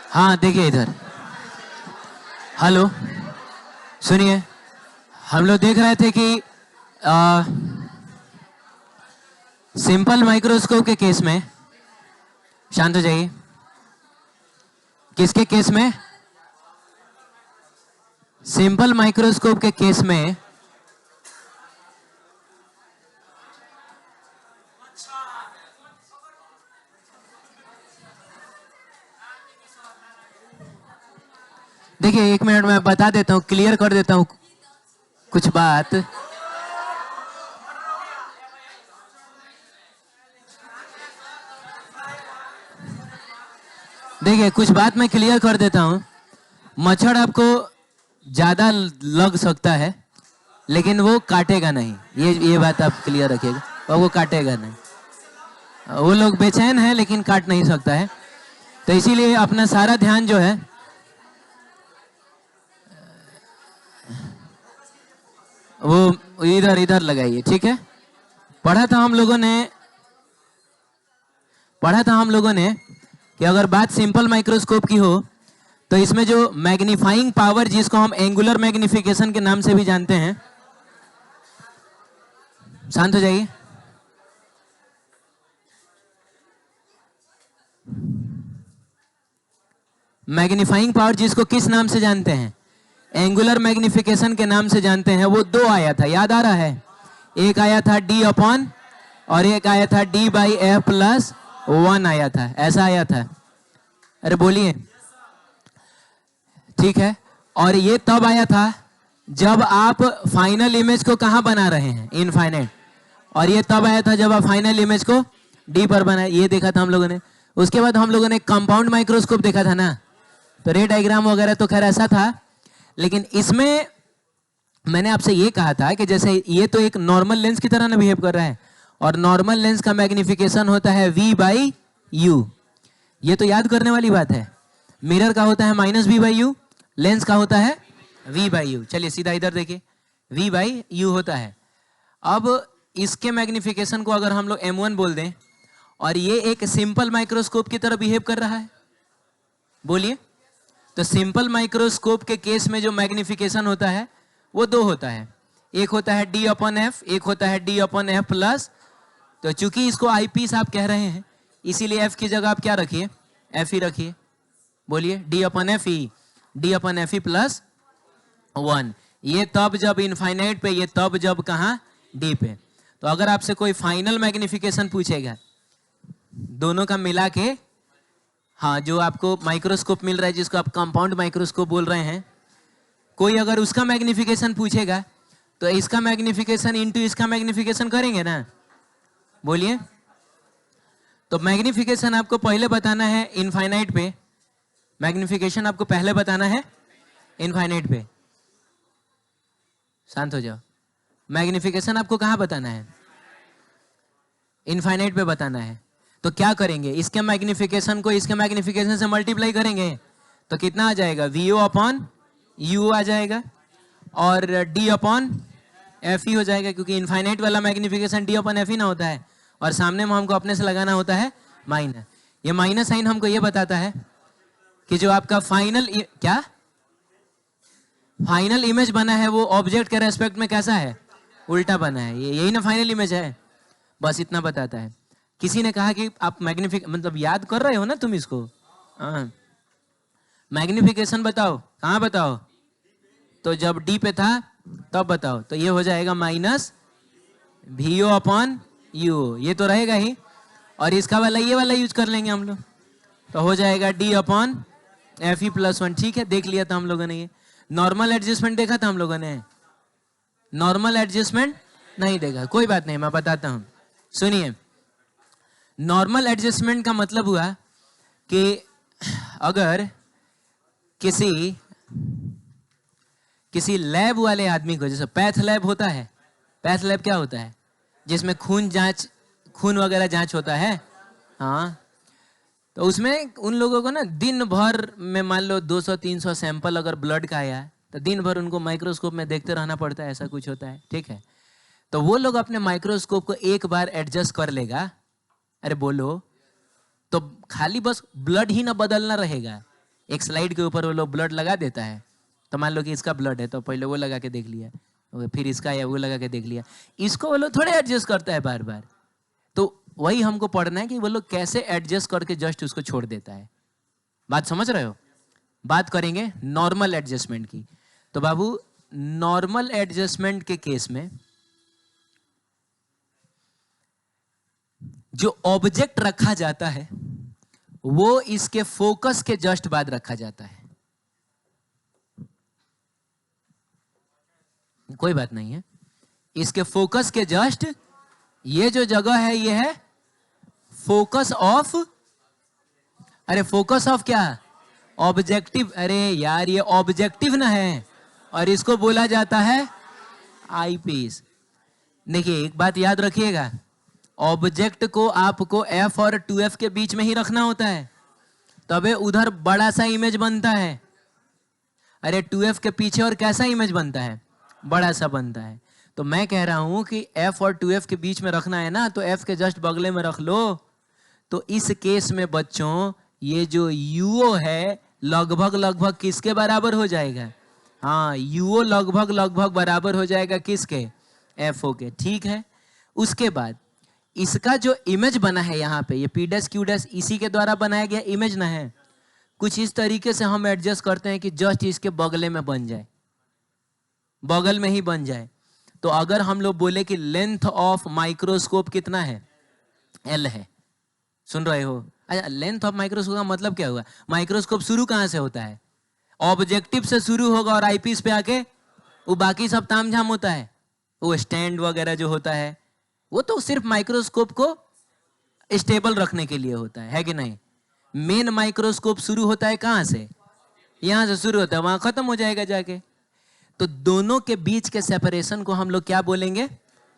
हाँ देखिए इधर, हेलो सुनिए। हम लोग देख रहे थे कि सिंपल माइक्रोस्कोप के केस में, शांत हो जाइए, किसके केस में? सिंपल माइक्रोस्कोप के केस में देखिए, एक मिनट में बता देता हूँ, क्लियर कर देता हूँ कुछ बात। देखिए कुछ बात मैं क्लियर कर देता हूँ। मच्छर आपको ज्यादा लग सकता है लेकिन वो काटेगा नहीं, ये बात आप क्लियर रखिएगा, और वो काटेगा नहीं। वो लोग बेचैन है लेकिन काट नहीं सकता है। तो इसीलिए अपना सारा ध्यान जो है वो इधर इधर लगाइए, ठीक है? पढ़ा था हम लोगों ने कि अगर बात सिंपल माइक्रोस्कोप की हो तो इसमें जो मैग्नीफाइंग पावर, जिसको हम एंगुलर मैग्निफिकेशन के नाम से भी जानते हैं, शांत हो जाइए, मैग्नीफाइंग पावर जिसको किस नाम से जानते हैं? एंगुलर मैग्निफिकेशन के नाम से जानते हैं। वो दो आया था, याद आ रहा है? एक आया था d अपॉन और एक आया था d/f+1 आया था, ऐसा आया था। अरे बोलिए, ठीक है। और ये तब आया था जब आप फाइनल इमेज को कहां बना रहे हैं? इनफाइनाइट। और ये तब आया था जब आप फाइनल इमेज को डी पर बनाए, ये देखा था हम लोगों ने। उसके बाद हम लोगों ने कंपाउंड माइक्रोस्कोप देखा था ना, तो रे डायग्राम वगैरह तो खैर ऐसा था। लेकिन इसमें मैंने आपसे ये कहा था कि जैसे ये तो एक नॉर्मल लेंस की तरह ना बिहेव कर रहा है, और नॉर्मल लेंस का मैग्निफिकेशन होता है v/u। ये तो याद करने वाली बात है। मिरर का होता है -v/u, लेंस का होता है v/u। चलिए सीधा इधर देखिए, v/u होता है। अब इसके मैग्निफिकेशन को अगर हम लोग m1 बोल दें, और ये एक सिंपल माइक्रोस्कोप की तरह बिहेव कर रहा है, बोलिए, तो सिंपल माइक्रोस्कोप के केस में जो मैग्निफिकेशन होता है वो दो होता है। एक होता है d/f, एक होता है d/f+। तो चूंकि इसको आईपीस आप कह रहे हैं, इसीलिए f की जगह आप क्या रखिए? f ही रखिए। बोलिए, d/f, d/f+1। ये तब जब इनफाइनाइट पे, ये तब जब कहाँ? d पे। तो अगर आपसे कोई फाइनल मैग्निफिकेशन पूछेगा दोनों का मिला के, हाँ, जो आपको माइक्रोस्कोप मिल रहा है जिसको आप कंपाउंड माइक्रोस्कोप बोल रहे हैं, कोई अगर उसका मैग्निफिकेशन पूछेगा तो इसका मैग्निफिकेशन इंटू इसका मैग्निफिकेशन करेंगे ना? बोलिए, तो मैग्निफिकेशन आपको पहले बताना है इनफाइनाइट पे, मैग्निफिकेशन आपको पहले बताना है इनफाइनाइट पे। शांत हो जाओ। मैग्निफिकेशन आपको कहां बताना है? इनफाइनाइट पे बताना है। तो क्या करेंगे? इसके मैग्निफिकेशन को इसके मैग्निफिकेशन से मल्टीप्लाई करेंगे तो कितना आ जाएगा? VO/U आ जाएगा, और d/f ही हो जाएगा, क्योंकि इनफाइनाइट वाला मैग्निफिकेशन d/f ही ना होता है, और सामने में हमको अपने से लगाना होता है माइनस। ये माइनस साइन हमको ये बताता है कि जो आपका फाइनल इमेज बना है वो ऑब्जेक्ट के रेस्पेक्ट में कैसा है? उल्टा बना है। यही ना फाइनल इमेज है। बस इतना बताता है। किसी ने कहा कि आप मतलब याद कर रहे हो ना तुम इसको? हाँ, मैग्निफिकेशन बताओ, कहाँ बताओ? तो जब डी पे था तब बताओ। तो ये हो जाएगा -VO/U, ये तो रहेगा ही, और इसका वाला ये वाला यूज कर लेंगे हम लोग, तो हो जाएगा d/Fe+1। ठीक है, देख लिया था हम लोगों ने। ये नॉर्मल एडजस्टमेंट देखा था हम लोगों ने? नॉर्मल एडजस्टमेंट नहीं देखा, कोई बात नहीं, मैं बताता हूं, सुनिए। नॉर्मल एडजस्टमेंट का मतलब हुआ कि अगर किसी लैब वाले आदमी को, जैसे पैथ लैब होता है, पैथ लैब क्या होता है? जिसमें खून वगैरह जांच होता है, हाँ, तो उसमें उन लोगों को ना दिन भर में, मान लो 200-300 सैंपल अगर ब्लड का आया तो दिन भर उनको माइक्रोस्कोप में देखते रहना पड़ता है, ऐसा कुछ होता है, ठीक है? तो वो लोग अपने माइक्रोस्कोप को एक बार एडजस्ट कर लेगा, अरे बोलो, तो खाली बस ब्लड ही ना बदलना रहेगा, एक स्लाइड के ऊपर वो लोग ब्लड लगा देता है, तो मान लो कि इसका ब्लड है तो पहले वो लगा के देख लिया, फिर इसका है वो लगा के देख लिया, इसको वो लोग थोड़े एडजस्ट करता है बार बार। तो वही हमको पढ़ना है कि वो लोग कैसे एडजस्ट करके जस्ट उसको छोड़ देता है। बात समझ रहे हो? बात करेंगे नॉर्मल एडजस्टमेंट की। तो बाबू नॉर्मल एडजस्टमेंट के केस में जो ऑब्जेक्ट रखा जाता है वो इसके फोकस के जस्ट बाद रखा जाता है। कोई बात नहीं है, इसके फोकस के जस्ट ये जो जगह है ये है फोकस ऑफ, अरे फोकस ऑफ क्या? ऑब्जेक्टिव। अरे यार ये ऑब्जेक्टिव ना है और इसको बोला जाता है आई पीस। देखिए एक बात याद रखिएगा, ऑब्जेक्ट को आपको F और 2F के बीच में ही रखना होता है, तबे उधर बड़ा सा इमेज बनता है। अरे 2F के पीछे और कैसा इमेज बनता है? बड़ा सा बनता है। तो मैं कह रहा हूं कि F और 2F के बीच में रखना है ना, तो F के जस्ट बगले में रख लो। तो इस केस में बच्चों ये जो UO है लगभग लगभग किसके बराबर हो जाएगा? हाँ, UO लगभग लगभग बराबर हो जाएगा किसके? FO के। ठीक है, उसके बाद इसका जो इमेज बना है यहाँ पे, ये P डैश Q डैश इसी के द्वारा बनाया गया इमेज ना है। कुछ इस तरीके से हम एडजस्ट करते हैं कि जस्ट इसके बगले में बन जाए, बगल में ही बन जाए। तो अगर हम लोग बोले कि लेंथ ऑफ माइक्रोस्कोप कितना है? L है। सुन रहे हो? अच्छा, लेंथ ऑफ माइक्रोस्कोप का मतलब क्या हुआ? माइक्रोस्कोप शुरू कहां से होता है? ऑब्जेक्टिव से शुरू होगा और आईपीस पे आके वो बाकी सब तामझाम होता है। वो स्टैंड वगैरह जो होता है वो तो सिर्फ माइक्रोस्कोप को स्टेबल रखने के लिए होता है कि नहीं? मेन माइक्रोस्कोप शुरू होता है कहां से? यहां से शुरू होता है, वहां खत्म हो जाएगा जाके। तो दोनों के बीच के सेपरेशन को हम लोग क्या बोलेंगे?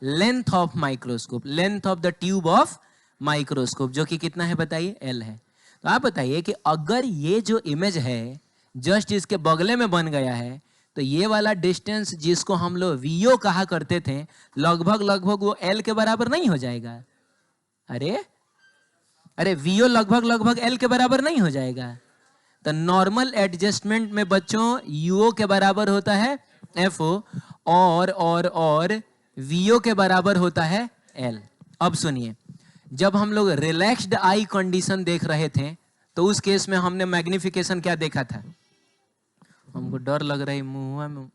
Length of microscope, length of the tube of microscope, जो कि कितना है बताइए? L है। तो आप बताइए कि अगर ये जो इमेज है जस्ट इसके बगले में बन गया है, तो ये वाला डिस्टेंस जिसको हम लोग VO कहा करते थे लगभग लगभग वो L के बराबर नहीं हो जाएगा? अरे VO लगभग लगभग L के बराबर नहीं हो जाएगा? तो नॉर्मल एडजस्टमेंट में बच्चों UO के बराबर होता है FO और VO के बराबर होता है L। अब सुनिए, जब हम लोग रिलैक्स्ड आई कंडीशन देख रहे थे तो उस केस में हमने मैग्निफिकेशन क्या देखा था? हमको डर लग रहा है मुंह में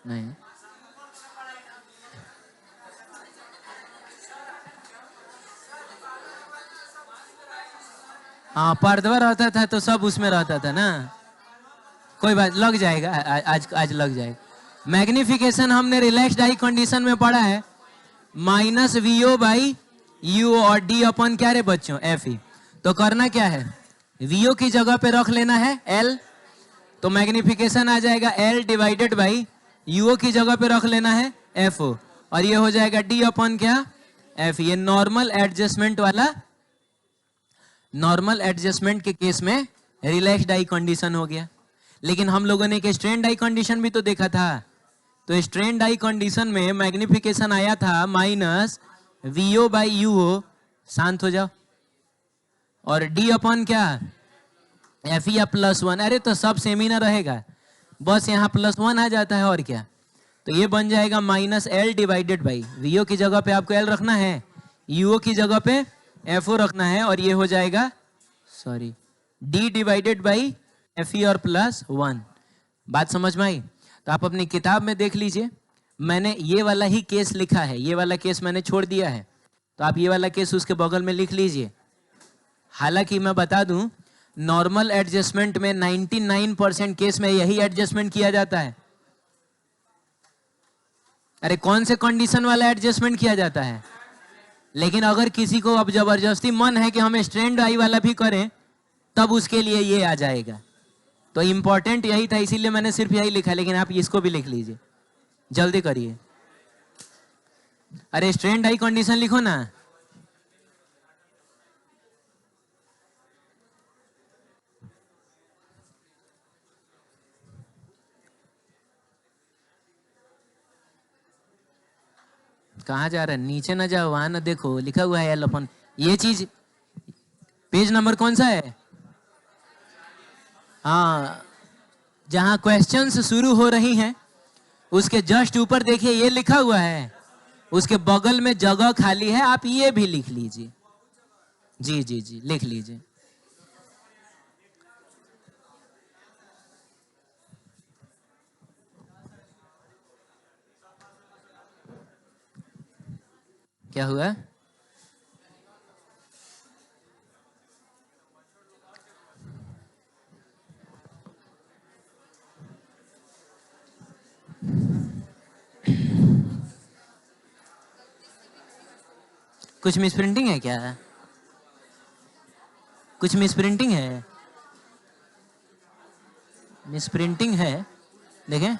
नहीं। हाँ, पर्दवा रहता था तो सब उसमें रहता था ना। कोई बात, लग जाएगा, आज लग जाएगा। मैग्निफिकेशन हमने रिलैक्स्ड आई कंडीशन में पढ़ा है -VO बाई UO और D अपन क्या रे बच्चों? FE। तो करना क्या है? VO की जगह पे रख लेना है L, तो मैग्निफिकेशन आ जाएगा L डिवाइडेड बाई UO की जगह पे रख लेना है FO, और ये हो जाएगा D अपन क्या? FE। ये नॉर्मल एडजस्टमेंट वाला, नॉर्मल एडजस्टमेंट के केस में रिलैक्स्ड आई कंडीशन हो गया। लेकिन हम लोगों ने एक स्ट्रेन्ड आई कंडीशन भी तो देखा था। तो स्ट्रेन्ड आई कंडीशन में मैग्निफिकेशन आया था -VO बाई UO, शांत हो जाओ, और D अपन क्या? FE या +1। अरे तो सब सेम ही ना रहेगा, बस यहाँ +1 आ जाता है और क्या। तो ये बन जाएगा -L डिवाइडेड बाई, VO की जगह पे आपको L रखना है, UO की जगह पे FO रखना है, और ये हो जाएगा D डिवाइडेड बाई FE और +1। बात समझ में आई? तो आप अपनी किताब में देख लीजिए, मैंने ये वाला ही केस लिखा है, ये वाला केस मैंने छोड़ दिया है, तो आप ये वाला केस उसके बगल में लिख लीजिए। हालांकि मैं बता दूं, नॉर्मल एडजस्टमेंट में 99% केस में यही एडजस्टमेंट किया जाता है। अरे कौन से कंडीशन वाला एडजस्टमेंट किया जाता है? लेकिन अगर किसी को अब जबरदस्ती मन है कि हम स्ट्रेन्ड आई वाला भी करें, तब उसके लिए ये आ जाएगा। तो इंपॉर्टेंट यही था, इसीलिए मैंने सिर्फ यही लिखा, लेकिन आप इसको भी लिख लीजिए, जल्दी करिए। अरे स्ट्रेन्ड आई कंडीशन लिखो ना। कहाँ जा रहा है? नीचे ना जाओ, वहां ना देखो, लिखा हुआ है L अपन। ये चीज पेज नंबर कौन सा है? हाँ, जहां क्वेश्चंस शुरू हो रही हैं उसके जस्ट ऊपर देखिए ये लिखा हुआ है, उसके बगल में जगह खाली है, आप ये भी लिख लीजिए। जी जी जी, लिख लीजिए। क्या हुआ? कुछ मिसप्रिंटिंग है क्या? कुछ मिसप्रिंटिंग है? मिसप्रिंटिंग है, देखें।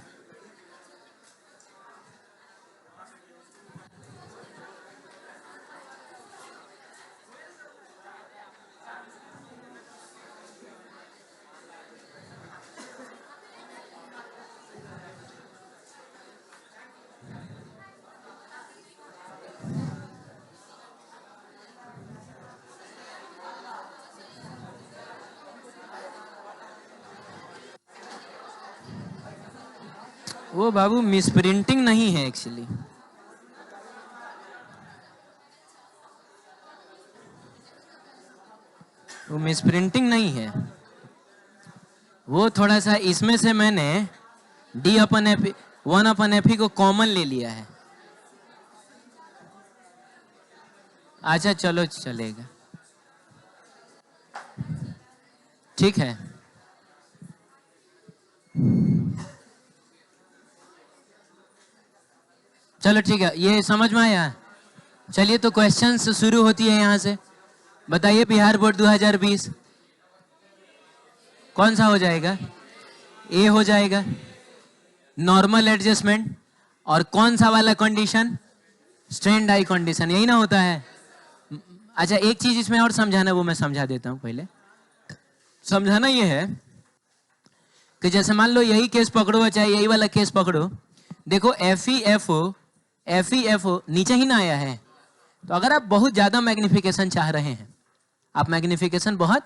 वो बाबू मिसप्रिंटिंग नहीं है एक्चुअली। वो मिसप्रिंटिंग नहीं है, वो थोड़ा सा इसमें से मैंने डी अपन एफ, 1/Fe को कॉमन ले लिया है। अच्छा चलो चलेगा, ठीक है। चलो ठीक है, ये समझ में आया। चलिए तो क्वेश्चंस शुरू होती है यहां से। बताइए बिहार बोर्ड 2020 कौन सा हो जाएगा? ए हो जाएगा, नॉर्मल एडजस्टमेंट। और कौन सा वाला कंडीशन? स्ट्रेंड आई कंडीशन, यही ना होता है। अच्छा एक चीज इसमें और समझाना, वो मैं समझा देता हूं। पहले समझाना ये है कि जैसे मान लो यही केस पकड़ो, चाहे यही वाला केस पकड़ो, देखो एफ ओ नीचे ही ना आया है। तो अगर आप बहुत ज्यादा मैग्निफिकेशन चाह रहे हैं, आप मैग्निफिकेशन बहुत,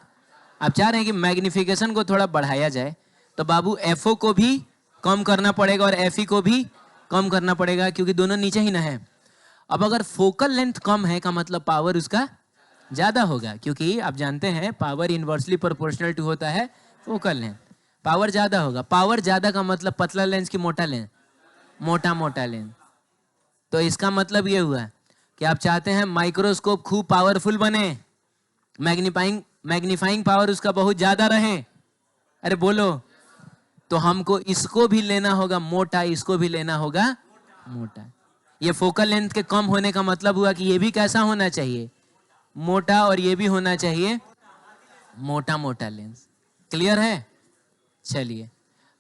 आप चाह रहे हैं कि मैग्निफिकेशन को थोड़ा बढ़ाया जाए, तो बाबू एफ ओ को भी कम करना पड़ेगा और एफ ई को भी कम करना पड़ेगा, क्योंकि दोनों नीचे ही ना है। अब अगर फोकल लेंथ कम है का मतलब पावर उसका ज्यादा होगा, क्योंकि आप जानते हैं पावर इनवर्सली प्रोपोर्शनल टू होता है फोकल लेंथ। पावर ज्यादा होगा, पावर ज्यादा का मतलब पतला लेंस की मोटा लेंस? मोटा मोटा लेंस। तो इसका मतलब ये हुआ कि आप चाहते हैं माइक्रोस्कोप खूब पावरफुल बने, मैग्नीफाइंग पावर उसका बहुत ज्यादा रहे। अरे बोलो, तो हमको इसको भी लेना होगा मोटा, इसको भी लेना होगा मोटा। ये फोकल लेंथ के कम होने का मतलब हुआ कि ये भी कैसा होना चाहिए? मोटा, और ये भी होना चाहिए मोटा मोटा लेंस। क्लियर है? चलिए,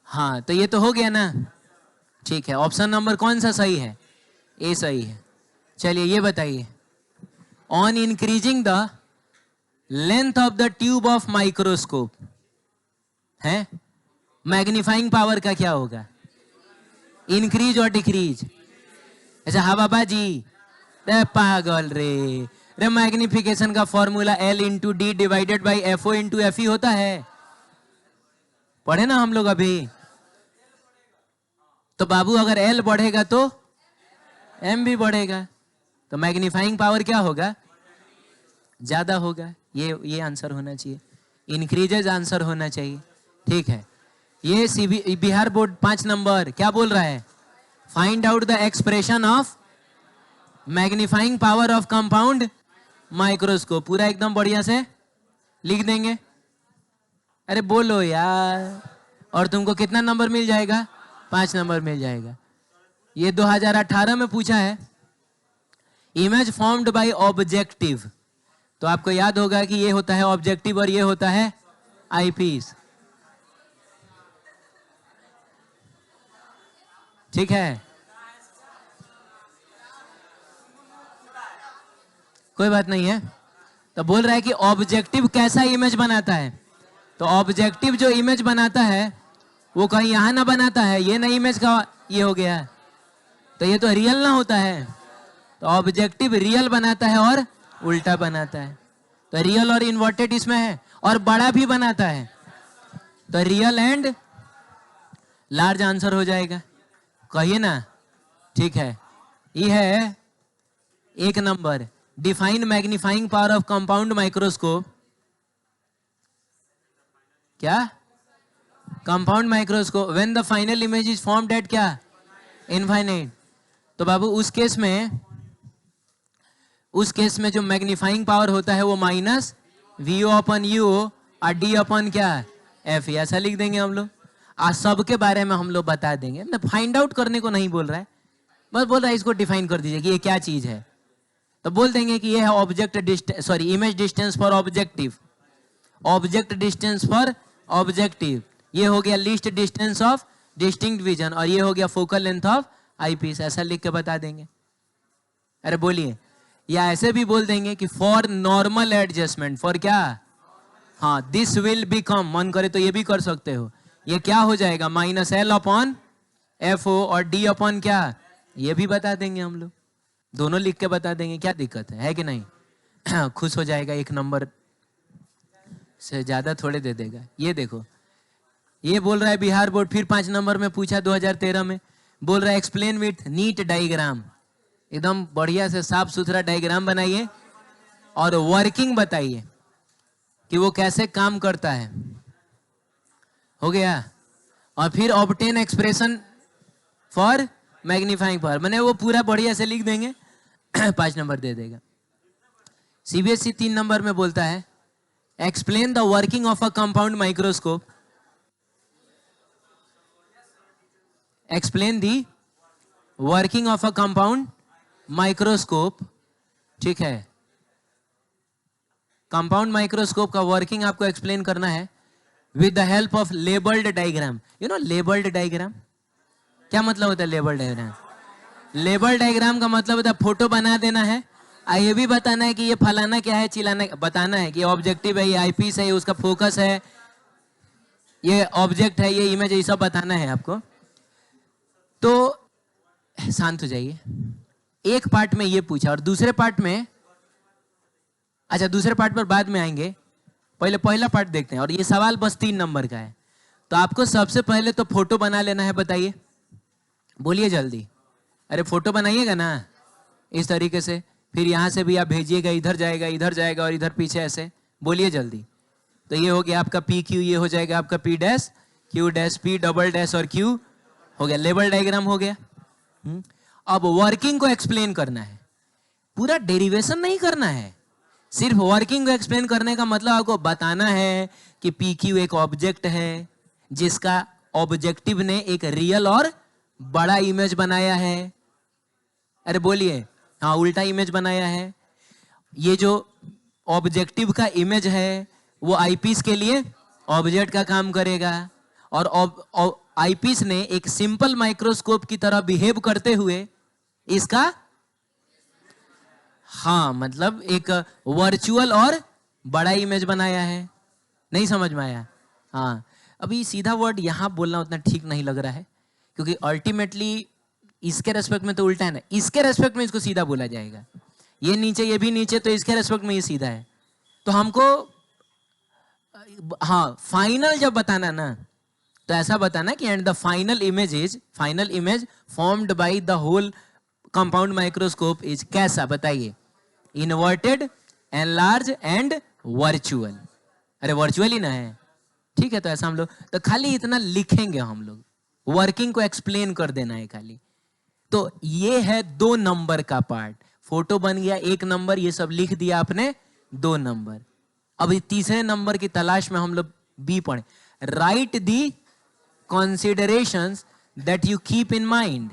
हाँ तो ये तो हो गया ना। ठीक है, ऑप्शन नंबर कौन सा सही है? ए सही है। चलिए ये बताइए, on increasing the length of the tube of microscope है, मैग्नीफाइंग पावर का क्या होगा? इंक्रीज और डिक्रीज? अच्छा हाँ बाबा जी, रे पागल रे मैग्निफिकेशन का formula L into D divided by F O into F E होता है, पढ़े ना हम लोग अभी। तो बाबू अगर एल बढ़ेगा तो एम भी बढ़ेगा, तो मैग्नीफाइंग पावर क्या होगा? ज्यादा होगा। ये आंसर होना चाहिए, इंक्रीजेज आंसर होना चाहिए। ठीक है, ये बिहार बोर्ड 5 नंबर क्या बोल रहा है? Find out the expression of magnifying power of compound microscope. पूरा एकदम बढ़िया से लिख देंगे। अरे बोलो यार, और तुमको कितना नंबर मिल जाएगा? 5 नंबर मिल जाएगा। ये 2018 में पूछा है, इमेज फॉर्म्ड बाय ऑब्जेक्टिव। तो आपको याद होगा कि ये होता है ऑब्जेक्टिव और ये होता है आईपीस। ठीक है, कोई बात नहीं है। तो बोल रहा है कि ऑब्जेक्टिव कैसा इमेज बनाता है? तो ऑब्जेक्टिव जो इमेज बनाता है वो कहीं यहां ना बनाता है, ये ना इमेज का ये हो गया, तो ये तो रियल ना होता है। तो ऑब्जेक्टिव रियल बनाता है और उल्टा बनाता है। तो रियल और इन्वर्टेड इसमें है, और बड़ा भी बनाता है, तो रियल एंड लार्ज आंसर हो जाएगा। कहिए ना, ठीक है। ये है एक number, define magnifying power of compound microscope. क्या? Compound microscope when the final image is formed at क्या? इनफाइनाइट। तो बाबू उस केस में जो मैग्नीफाइंग पावर होता है वो माइनस वीओ अपन यू और डी अपन क्या? एफ। ऐसा लिख देंगे हम लोग। आज सबके बारे में हम लोग बता देंगे, मैं फाइंड आउट करने को नहीं बोल रहा है, बस बोल रहा है इसको डिफाइन कर दीजिए कि ये क्या चीज है। तो बोल देंगे कि ये है object distance, sorry image distance for objective, object distance for objective, ये हो गया least distance of distinct vision, और ये हो गया फोकल लेंथ ऑफ आईपीस। ऐसा लिख के बता देंगे। अरे बोलिए, या ऐसे भी बोल देंगे कि फॉर नॉर्मल एडजस्टमेंट, फॉर क्या? हाँ, दिस विल बिकम, मन करे तो ये भी कर सकते हो, ये क्या हो जाएगा? Minus L upon F O, और डी अपॉन क्या? ये भी बता देंगे हम लोग, दोनों लिख के बता देंगे। क्या दिक्कत है कि नहीं? खुश हो जाएगा, एक नंबर से ज्यादा थोड़े दे देगा। ये देखो, ये बोल रहा है बिहार बोर्ड, फिर 5 नंबर में पूछा 2013 में, बोल रहा है एक्सप्लेन विथ नीट डायग्राम, एकदम बढ़िया से साफ सुथरा डायग्राम बनाइए और वर्किंग बताइए कि वो कैसे काम करता है। हो गया? और फिर obtain expression for magnifying power, मैंने वो पूरा बढ़िया से लिख देंगे, 5 नंबर दे देगा। सीबीएसई 3 नंबर में बोलता है explain the working of a compound microscope, explain the working of a compound microscope. ठीक है, कंपाउंड माइक्रोस्कोप का वर्किंग आपको एक्सप्लेन करना है with the help of labelled diagram. You know labelled diagram क्या मतलब होता है? लेबल डायग्राम, लेबल डायग्राम का मतलब होता है फोटो बना देना है, ये भी बताना है कि ये फलाना क्या है, चिलाना, बताना है कि ऑब्जेक्टिव है, ये आईपीस है, ये उसका फोकस है, ये ऑब्जेक्ट है, ये इमेज है, ये सब बताना है आपको। तो शांत हो जाइए। एक पार्ट में ये पूछा और दूसरे पार्ट में, अच्छा दूसरे पार्ट पर बाद में आएंगे, पहले पहला पार्ट देखते हैं। और ये सवाल बस 3 नंबर का है, तो आपको सबसे पहले तो फोटो बना लेना है। बताइए, बोलिए जल्दी। अरे फोटो बनाइएगा ना इस तरीके से, फिर यहां से भी आप भेजिएगा, इधर जाएगा और इधर पीछे ऐसे। बोलिए जल्दी। तो ये हो गया आपका पी क्यू, ये हो जाएगा आपका P dash, Q dash, P double dash और क्यू हो गया, लेबल डायग्राम हो गया। अब वर्किंग को एक्सप्लेन करना है, पूरा डेरिवेशन नहीं करना है, सिर्फ वर्किंग को एक्सप्लेन करने का मतलब आपको बताना है कि पी क्यू एक ऑब्जेक्ट है जिसका ऑब्जेक्टिव ने एक रियल और बड़ा इमेज बनाया है। अरे बोलिए, हाँ उल्टा इमेज बनाया है। ये जो ऑब्जेक्टिव का इमेज है वो आईपीस के लिए ऑब्जेक्ट का काम करेगा, और आईपीस ने एक सिंपल माइक्रोस्कोप की तरह बिहेव करते हुए इसका, हाँ मतलब एक वर्चुअल और बड़ा इमेज बनाया है। नहीं समझ में आया? हाँ, अभी सीधा वर्ड यहां बोलना उतना ठीक नहीं लग रहा है, क्योंकि अल्टीमेटली इसके रेस्पेक्ट में तो उल्टा है ना, इसके रेस्पेक्ट में इसको सीधा बोला जाएगा। ये नीचे, ये भी नीचे, तो इसके रेस्पेक्ट में ये सीधा है। तो हमको हाँ फाइनल जब बताना ना, तो ऐसा बताना कि and the final image formed by the whole compound microscope is कैसा? बताइए, इन्वर्टेड, एनलार्ज एंड वर्चुअल। अरे वर्चुअल ही ना है, ठीक है। तो ऐसा हम लोग तो खाली इतना लिखेंगे, हम लोग वर्किंग को एक्सप्लेन कर देना है खाली। तो ये है 2 नंबर का पार्ट। फोटो बन गया 1 नंबर, ये सब लिख दिया आपने 2 नंबर। अब तीसरे नंबर की तलाश में हम लोग बी पढ़े, right the considerations that you keep in mind।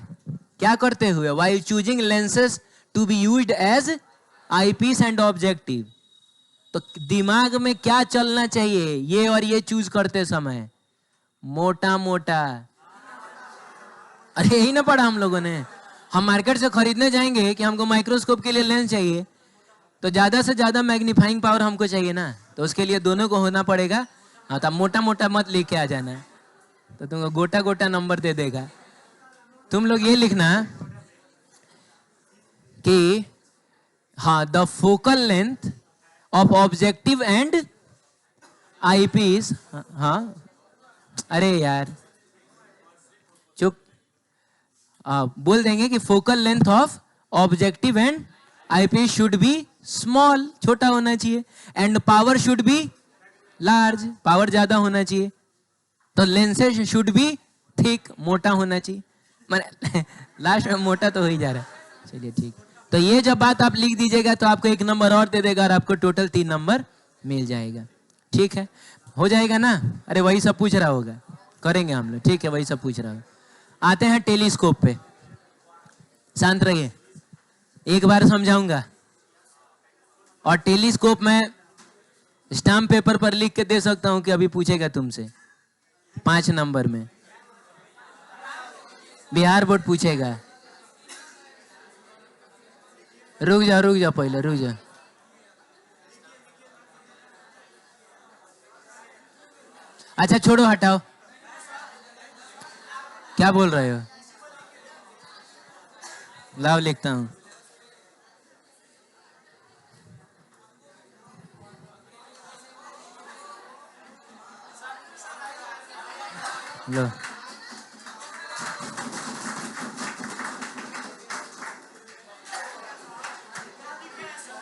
क्या करते हुए? while choosing lenses to be used as eyepiece and objective। तो दिमाग में क्या चलना चाहिए ये और ये चूज करते समय? मोटा मोटा। अरे यही ना पढ़ा हम लोगों ने। हम मार्केट से खरीदने जाएंगे कि हमको माइक्रोस्कोप के लिए लेंस चाहिए, तो ज्यादा से ज्यादा मैग्नीफाइंग पावर हमको चाहिए ना, तो उसके लिए दोनों को होना पड़ेगा। हाँ, तो मोटा मोटा मत लेके आ जाना, तो तुमको गोटा गोटा नंबर दे देगा। तुम लोग ये लिखना कि हाँ the focal length of objective and eyepiece. हाँ, अरे यार चुप। बोल देंगे कि focal length of objective and eyepiece should be small, छोटा होना चाहिए, and power should be large, power ज्यादा होना चाहिए, तो लेंसेज शुड बी थिक, मोटा होना चाहिए। मैंने लास्ट में मोटा तो हो ही जा रहा है। चलिए ठीक, तो ये जब बात आप लिख दीजिएगा तो आपको 1 नंबर और दे देगा और आपको टोटल 3 नंबर मिल जाएगा। ठीक है, हो जाएगा ना? अरे वही सब पूछ रहा होगा, करेंगे हम लोग। ठीक है, वही सब पूछ रहा होगा। आते हैं टेलीस्कोप पे। शांत रहिए, एक बार समझाऊंगा, और टेलीस्कोप में स्टाम्प पेपर पर लिख के दे सकता हूं कि अभी पूछेगा तुमसे 5 नंबर में, बिहार बोर्ड पूछेगा। रुक जाओ पहले, रुक जाओ। अच्छा छोड़ो, हटाओ, क्या बोल रहे हो? लाओ लिखता हूं। लो,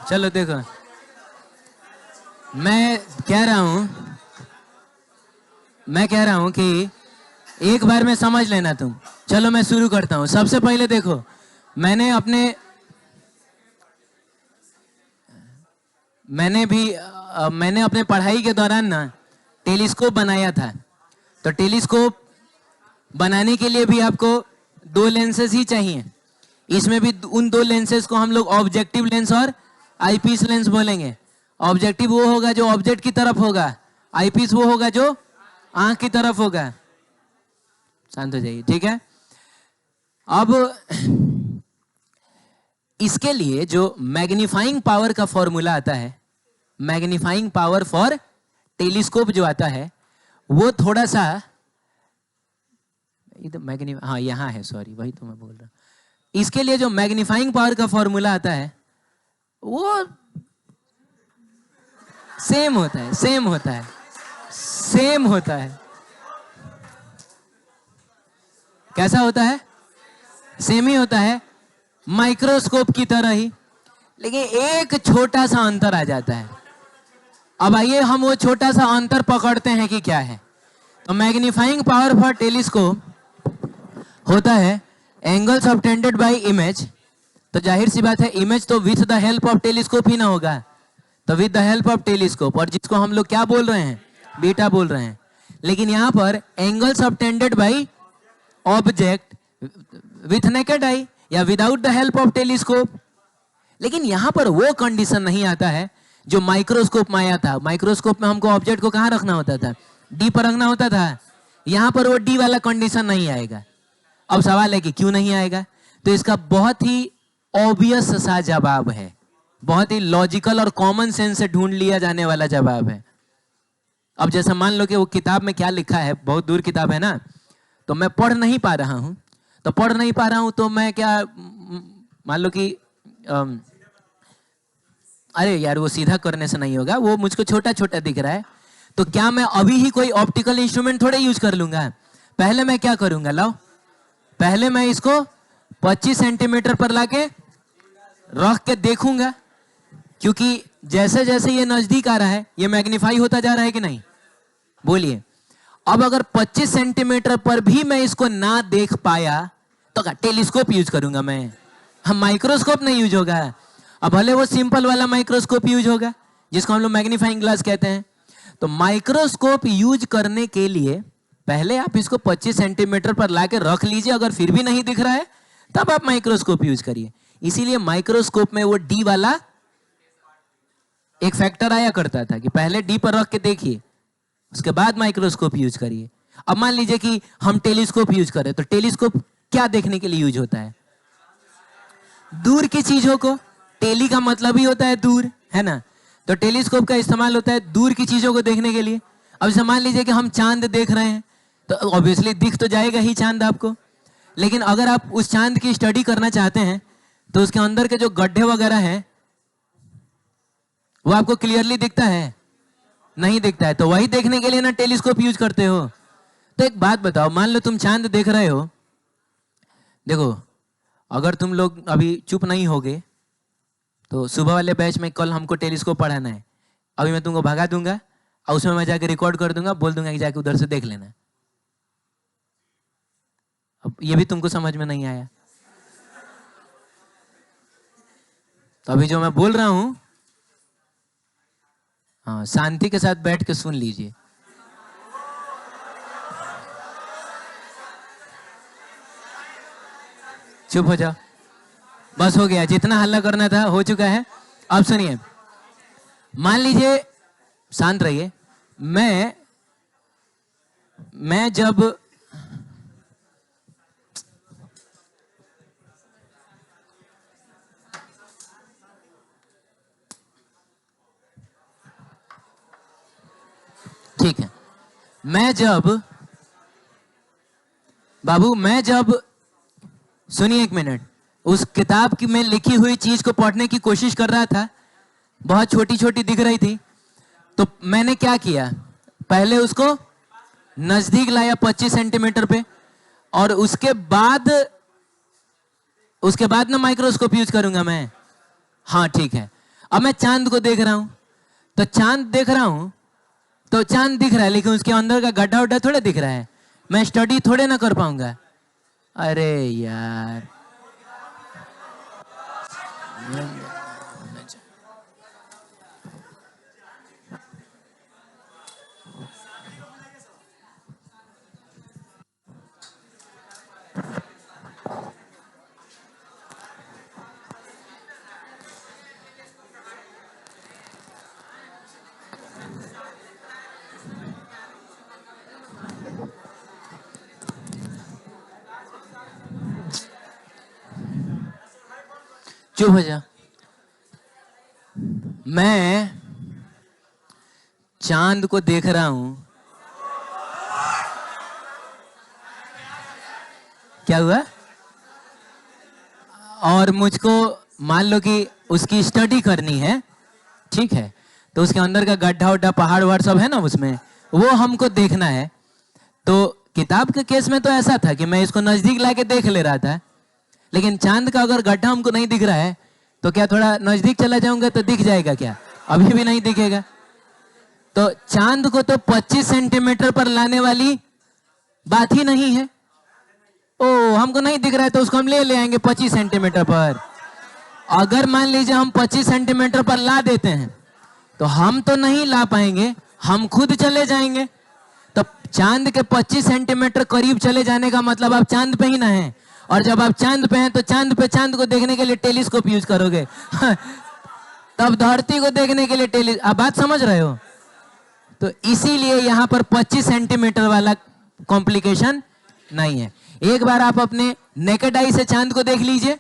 चलो देखो, मैं कह रहा हूं कि एक बार में समझ लेना तुम। चलो मैं शुरू करता हूं। सबसे पहले देखो, मैंने अपने पढ़ाई के दौरान ना टेलीस्कोप बनाया था। तो टेलीस्कोप बनाने के लिए भी आपको 2 लेंसेज ही चाहिए। इसमें भी उन 2 लेंसेज को हम लोग ऑब्जेक्टिव लेंस और आईपीस लेंस बोलेंगे। ऑब्जेक्टिव वो होगा जो ऑब्जेक्ट की तरफ होगा, आईपीस वो होगा जो आंख की तरफ होगा। शांत हो जाइए, ठीक है। अब इसके लिए जो मैग्नीफाइंग पावर का फॉर्मूला आता है, मैग्नीफाइंग पावर फॉर टेलीस्कोप जो आता है, वो थोड़ा सा हाँ यहाँ है, सॉरी, वही तो मैं बोल रहा हूं। इसके लिए जो मैग्नीफाइंग पावर का फॉर्मूला आता है वो सेम होता है। कैसा होता है? सेम ही होता है, माइक्रोस्कोप की तरह ही, लेकिन एक छोटा सा अंतर आ जाता है। अब आइए हम वो छोटा सा अंतर पकड़ते हैं कि क्या है। तो मैग्नीफाइंग पावर फॉर टेलीस्कोप होता है एंगल्स ऑब्टेंडेड बाय इमेज। तो जाहिर सी बात है, इमेज तो with the help of telescope ही ना होगा, तो with the help of telescope, और जिसको हम लोग क्या बोल रहे हैं? बीटा बोल रहे हैं। लेकिन यहां पर angles subtended by object with naked eye या without the help of telescope. लेकिन यहां पर वो कंडीशन नहीं आता है जो माइक्रोस्कोप में आया था। माइक्रोस्कोप में हमको ऑब्जेक्ट को कहां रखना होता था? डी पर रखना होता था। यहां पर वो डी वाला कंडीशन नहीं आएगा। अब सवाल है कि क्यों नहीं आएगा? तो इसका बहुत ही ऑब्वियस सा जवाब है, बहुत ही लॉजिकल और कॉमन सेंस से ढूंढ लिया जाने वाला जवाब है। अब जैसे मान लो कि वो किताब में क्या लिखा है, बहुत दूर किताब है ना, तो मैं पढ़ नहीं पा रहा हूं, तो मैं क्या, मान लो कि अरे यार वो सीधा करने से नहीं होगा, वो मुझको छोटा छोटा दिख रहा है, तो क्या मैं अभी ही कोई ऑप्टिकल इंस्ट्रूमेंट थोड़े यूज कर लूंगा? पहले मैं क्या करूंगा, लाओ पहले मैं इसको 25 सेंटीमीटर पर लाके रख के देखूंगा, क्योंकि जैसे जैसे ये नजदीक आ रहा है ये मैग्नीफाई होता जा रहा है कि नहीं? बोलिए। अब अगर 25 सेंटीमीटर पर भी मैं इसको ना देख पाया तो क्या टेलीस्कोप यूज करूंगा मैं? हम माइक्रोस्कोप नहीं यूज होगा। अब भले वो सिंपल वाला माइक्रोस्कोप यूज होगा जिसको हम लोग मैग्नीफाइंग ग्लास कहते हैं। तो माइक्रोस्कोप यूज करने के लिए पहले आप इसको 25 सेंटीमीटर पर लाके रख लीजिए, अगर फिर भी नहीं दिख रहा है तब आप माइक्रोस्कोप यूज करिए। इसीलिए माइक्रोस्कोप में वो डी वाला एक फैक्टर आया करता था कि पहले डी पर रख के देखिए, उसके बाद माइक्रोस्कोप यूज करिए। अब मान लीजिए कि हम टेलीस्कोप यूज करें, तो टेलीस्कोप क्या देखने के लिए यूज होता है? दूर की चीजों को। टेली का मतलब ही होता है दूर, है ना? तो टेलीस्कोप का इस्तेमाल होता है दूर की चीजों को देखने के लिए। अब जैसे मान लीजिए कि हम चांद देख रहे हैं, तो ऑब्वियसली दिख तो जाएगा ही चांद आपको, लेकिन अगर आप उस चांद की स्टडी करना चाहते हैं तो उसके अंदर के जो गड्ढे वगैरह हैं वो आपको क्लियरली दिखता है? नहीं दिखता है। तो वही देखने के लिए ना टेलीस्कोप यूज करते हो। तो एक बात बताओ, मान लो तुम चांद देख रहे हो, देखो अगर तुम लोग अभी चुप नहीं होगे तो सुबह वाले बैच में कल हमको टेलीस्कोप पढ़ाना है, अभी मैं तुमको भगा दूंगा और उसमें मैं जाके रिकॉर्ड कर दूंगा, बोल दूंगा कि जाके उधर से देख लेना। अब ये भी तुमको समझ में नहीं आया? तो अभी जो मैं बोल रहा हूं, हाँ, शांति के साथ बैठ के सुन लीजिए। चुप हो जाओ, बस हो गया, जितना हल्ला करना था हो चुका है। अब सुनिए, मान लीजिए, शांत रहिए, मैं जब ठीक है, मैं जब सुनिए एक मिनट, उस किताब की में लिखी हुई चीज को पढ़ने की कोशिश कर रहा था, बहुत छोटी छोटी दिख रही थी, तो मैंने क्या किया, पहले उसको नजदीक लाया 25 सेंटीमीटर पे, और उसके बाद ना माइक्रोस्कोप यूज करूंगा मैं। हाँ ठीक है, अब मैं चांद को देख रहा हूं, तो चांद देख रहा हूं तो चांद दिख रहा है, लेकिन उसके अंदर का गड्ढा उड्ढा थोड़े दिख रहा है, मैं स्टडी थोड़े ना कर पाऊंगा। अरे यार, चुप हो जा। मैं चांद को देख रहा हूं, क्या हुआ, और मुझको मान लो कि उसकी स्टडी करनी है, ठीक है, तो उसके अंदर का गड्ढा उड्ढा पहाड़ वहाड़ सब है ना उसमें, वो हमको देखना है। तो किताब के केस में तो ऐसा था कि मैं इसको नजदीक लाके देख ले रहा था, लेकिन चांद का अगर गड्ढा हमको नहीं दिख रहा है तो क्या थोड़ा नजदीक चला जाऊंगा तो दिख जाएगा क्या? अभी भी नहीं दिखेगा। तो चांद को तो 25 सेंटीमीटर पर लाने वाली बात ही नहीं है। ओ, हमको नहीं दिख रहा है तो उसको हम ले आएंगे 25 सेंटीमीटर पर। अगर मान लीजिए हम 25 सेंटीमीटर पर ला देते हैं तो हम तो नहीं ला पाएंगे, हम खुद चले जाएंगे। तो चांद के 25 सेंटीमीटर करीब चले जाने का मतलब आप चांद पे ही ना हैं, और जब आप चांद पे हैं तो चांद को देखने के लिए टेलीस्कोप यूज करोगे तब धरती को देखने के लिए आप बात समझ रहे हो? तो इसीलिए यहां पर 25 सेंटीमीटर वाला कॉम्प्लिकेशन नहीं है। एक बार आप अपने नेकेड आई से चांद को देख लीजिए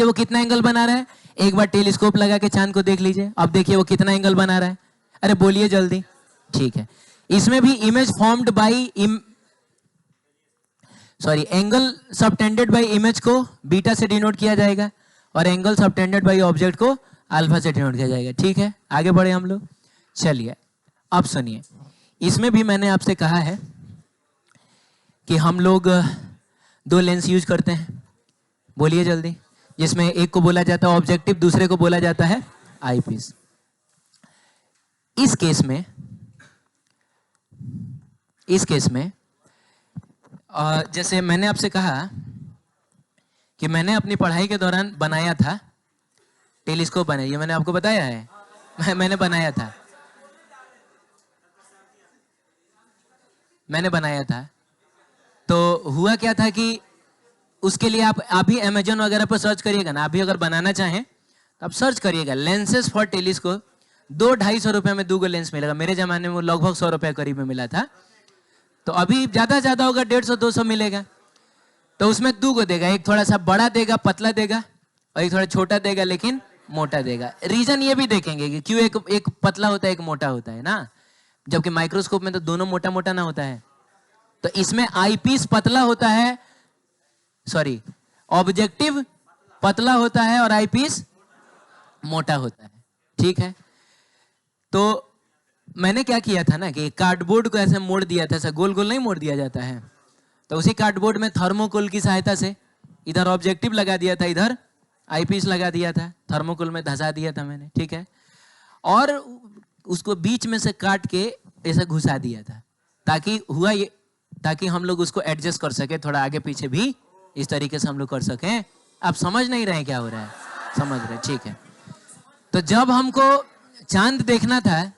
वो कितना एंगल बना रहा है। एक बार टेलीस्कोप लगा के चांद को देख लीजिए, अब देखिए वो कितना एंगल बना रहा है। अरे बोलिए जल्दी। ठीक है, इसमें भी image formed by angle subtended by image को बीटा से डिनोट किया जाएगा और एंगल सबटेंडेड बाई ऑब्जेक्ट को अल्फा से डिनोट किया जाएगा। ठीक है, आगे बढ़े हम लोग। चलिए अब सुनिए, इसमें भी मैंने आपसे कहा है कि हम लोग 2 लेंस यूज करते हैं। बोलिए जल्दी। जिसमें एक को बोला जाता है ऑब्जेक्टिव, दूसरे को बोला जाता है आईपीस। इस केस में जैसे मैंने आपसे कहा कि मैंने अपनी पढ़ाई के दौरान बनाया था टेलीस्कोप, बनाया, ये मैंने आपको बताया है। मैंने बनाया था। तो हुआ क्या था कि उसके लिए आप भी अमेजन वगैरह पर सर्च करिएगा ना, आप भी अगर बनाना चाहें तो आप सर्च करिएगा लेंसेज फॉर टेलीस्कोप। 200-250 रुपए में 2 लेंस मिलेगा। मेरे जमाने में वो लगभग 100 रुपए करीब में मिला था। तो अभी ज्यादा होगा 150-200 मिलेगा। तो उसमें 2 देगा, एक थोड़ा सा बड़ा देगा पतला देगा, और एक थोड़ा छोटा देगा लेकिन मोटा देगा। रीजन ये भी देखेंगे कि क्यों एक पतला होता है एक मोटा होता है ना, जबकि माइक्रोस्कोप में तो दोनों मोटा मोटा ना होता है। तो इसमें आईपीस पतला होता है, ऑब्जेक्टिव पतला होता है और आईपीस मोटा होता है। ठीक है। तो मैंने क्या किया था ना कि कार्डबोर्ड को ऐसे मोड़ दिया था, ऐसा गोल गोल नहीं मोड़ दिया जाता है, तो उसी कार्डबोर्ड में थर्मोकोल की सहायता से इधर ऑब्जेक्टिव लगा दिया था, इधर आईपीस लगा दिया था, थर्मोकोल में धंसा दिया था मैंने, ठीक है। और उसको बीच में से काट के ऐसे घुसा दिया था, ताकि हुआ ये, ताकि हम लोग उसको एडजस्ट कर सके, थोड़ा आगे पीछे भी इस तरीके से हम लोग कर सकें। आप समझ नहीं रहे क्या हो रहा है? समझ रहे, ठीक है। तो जब हमको चांद देखना था,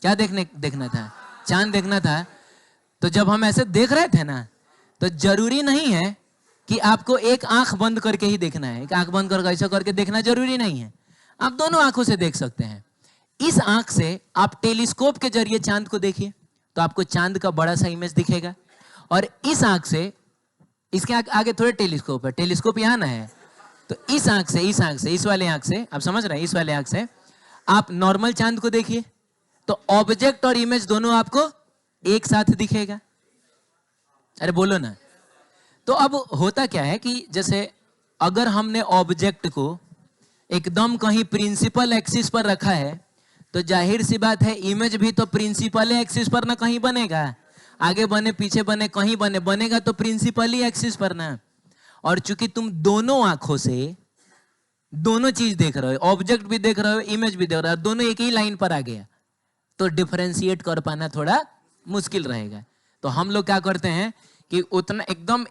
क्या देखना था? चांद देखना था। तो जब हम ऐसे देख रहे थे ना, तो जरूरी नहीं है कि आपको एक आंख बंद करके ही देखना है, एक आंख बंद करके ऐसा करके देखना जरूरी नहीं है, आप दोनों आंखों से देख सकते हैं। इस आंख से आप टेलीस्कोप के जरिए चांद को देखिए तो आपको चांद का बड़ा सा इमेज दिखेगा, और इस आंख से, इसके आगे थोड़े टेलीस्कोप है, टेलीस्कोप यहाँ ना है, तो इस आंख से, इस वाले आंख से, आप समझ रहे हैं, इस वाले आंख से आप नॉर्मल चांद को देखिए तो ऑब्जेक्ट और इमेज दोनों आपको एक साथ दिखेगा। अरे बोलो ना। तो अब होता क्या है कि जैसे अगर हमने ऑब्जेक्ट को एकदम कहीं प्रिंसिपल एक्सिस पर रखा है, तो जाहिर सी बात है इमेज भी तो प्रिंसिपल एक्सिस पर ना कहीं बनेगा, आगे बने पीछे बने कहीं बनेगा तो प्रिंसिपली एक्सिस पर ना। और चूंकि तुम दोनों आंखों से दोनों चीज देख रहे हो, ऑब्जेक्ट भी देख रहे हो, इमेज भी देख रहे हो, दोनों एक ही लाइन पर आ गया, तो डिफरेंशिएट कर पाना थोड़ा मुश्किल रहेगा। तो हम लोग क्या करते हैं कि उतना एकदम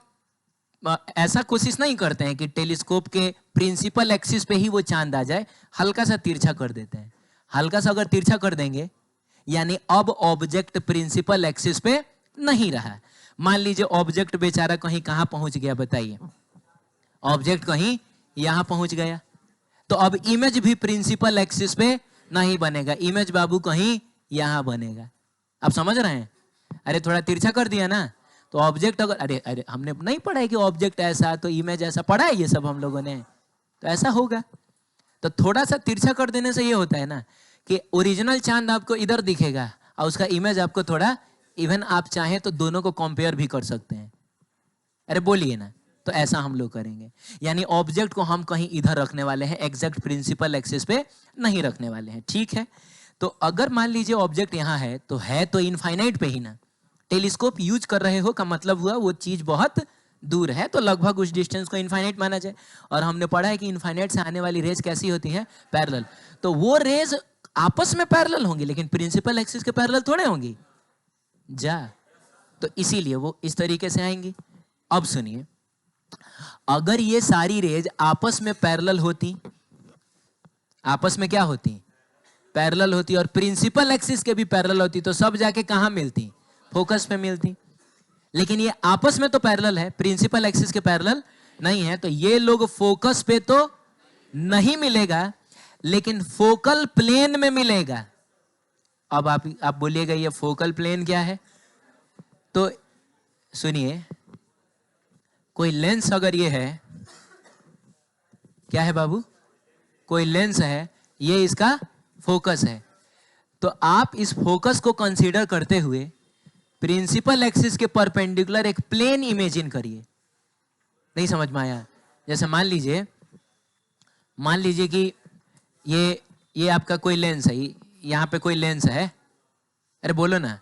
ऐसा कोशिश नहीं करते हैं कि टेलीस्कोप के प्रिंसिपल एक्सिस पे ही वो चांद आ जाए, हल्का सा तिरछा कर देते हैं। हल्का सा अगर तिरछा कर देंगे यानी अब ऑब्जेक्ट प्रिंसिपल एक्सिस पे नहीं रहा। मान लीजिए ऑब्जेक्ट बेचारा कहीं कहां पहुंच गया, बताइए, ऑब्जेक्ट कहीं यहां पहुंच गया, तो अब इमेज भी प्रिंसिपल एक्सिस पे नहीं बनेगा, इमेज बाबू कहीं यहां बनेगा। आप समझ रहे हैं? अरे थोड़ा तिरछा कर दिया ना, तो ऑब्जेक्ट अगर, अरे हमने नहीं पढ़ा है कि ऑब्जेक्ट ऐसा तो इमेज ऐसा, पढ़ा है ये सब हम लोगों ने, तो ऐसा होगा। तो थोड़ा सा तिरछा कर देने से ये होता है ना कि ओरिजिनल चांद आपको इधर दिखेगा और उसका इमेज आपको थोड़ा, इवन आप चाहें तो दोनों को कंपेयर भी कर सकते हैं। अरे बोलिए ना। तो ऐसा हम लोग करेंगे, यानी ऑब्जेक्ट को हम कहीं इधर रखने वाले हैं, एग्जैक्ट प्रिंसिपल एक्सिस पे नहीं रखने वाले हैं, ठीक है। तो अगर मान लीजिए ऑब्जेक्ट यहाँ है तो इनफाइनाइट पे ही ना, टेलीस्कोप यूज कर रहे हो का मतलब हुआ वो चीज बहुत दूर है, तो लगभग उस डिस्टेंस को इनफाइनाइट माना जाए। और हमने पढ़ा है कि इनफाइनाइट से आने वाली रेज कैसी होती है? पैरेलल। तो वो रेज आपस में पैरेलल होंगी, लेकिन प्रिंसिपल एक्सिस के पैरेलल थोड़े होंगी जा, तो इसीलिए वो इस तरीके से आएंगी। अब सुनिए, अगर ये सारी रेज आपस में पैरेलल होती, आपस में क्या होती? पैरेलल होती, और प्रिंसिपल एक्सिस के भी पैरेलल होती, तो सब जाके कहां मिलती? फोकस पे मिलती। लेकिन ये आपस में तो पैरेलल है, प्रिंसिपल एक्सिस के पैरेलल नहीं है, तो ये लोग फोकस पे तो नहीं मिलेगा, लेकिन फोकल प्लेन में मिलेगा। अब आप बोलिएगा ये फोकल प्लेन क्या है? तो सुनिए, कोई लेंस अगर ये है, क्या है बाबू? कोई लेंस है, ये इसका फोकस है, तो आप इस फोकस को कंसीडर करते हुए प्रिंसिपल एक्सिस के परपेंडिकुलर एक प्लेन इमेजिन करिए। नहीं समझ में आया? जैसे मान लीजिए कि ये आपका कोई लेंस है, यहाँ पे कोई लेंस है, अरे बोलो ना,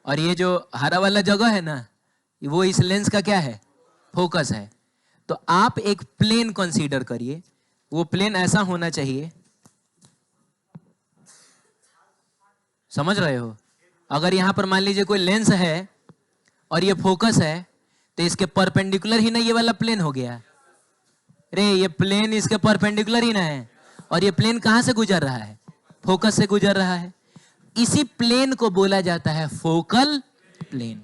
और ये जो हरा वाला जगह है ना, वो इस लेंस का क्या है? फोकस है। तो आप एक प्लेन कंसीडर करिए, वो प्लेन ऐसा होना चाहिए, समझ रहे हो? अगर यहां पर मान लीजिए कोई लेंस है और ये फोकस है, तो इसके परपेंडिकुलर ही ना ये वाला प्लेन हो गया। रे ये प्लेन इसके परपेंडिकुलर ही ना है, और ये प्लेन कहां से गुजर रहा है? फोकस से गुजर रहा है। इसी प्लेन को बोला जाता है फोकल प्लेन।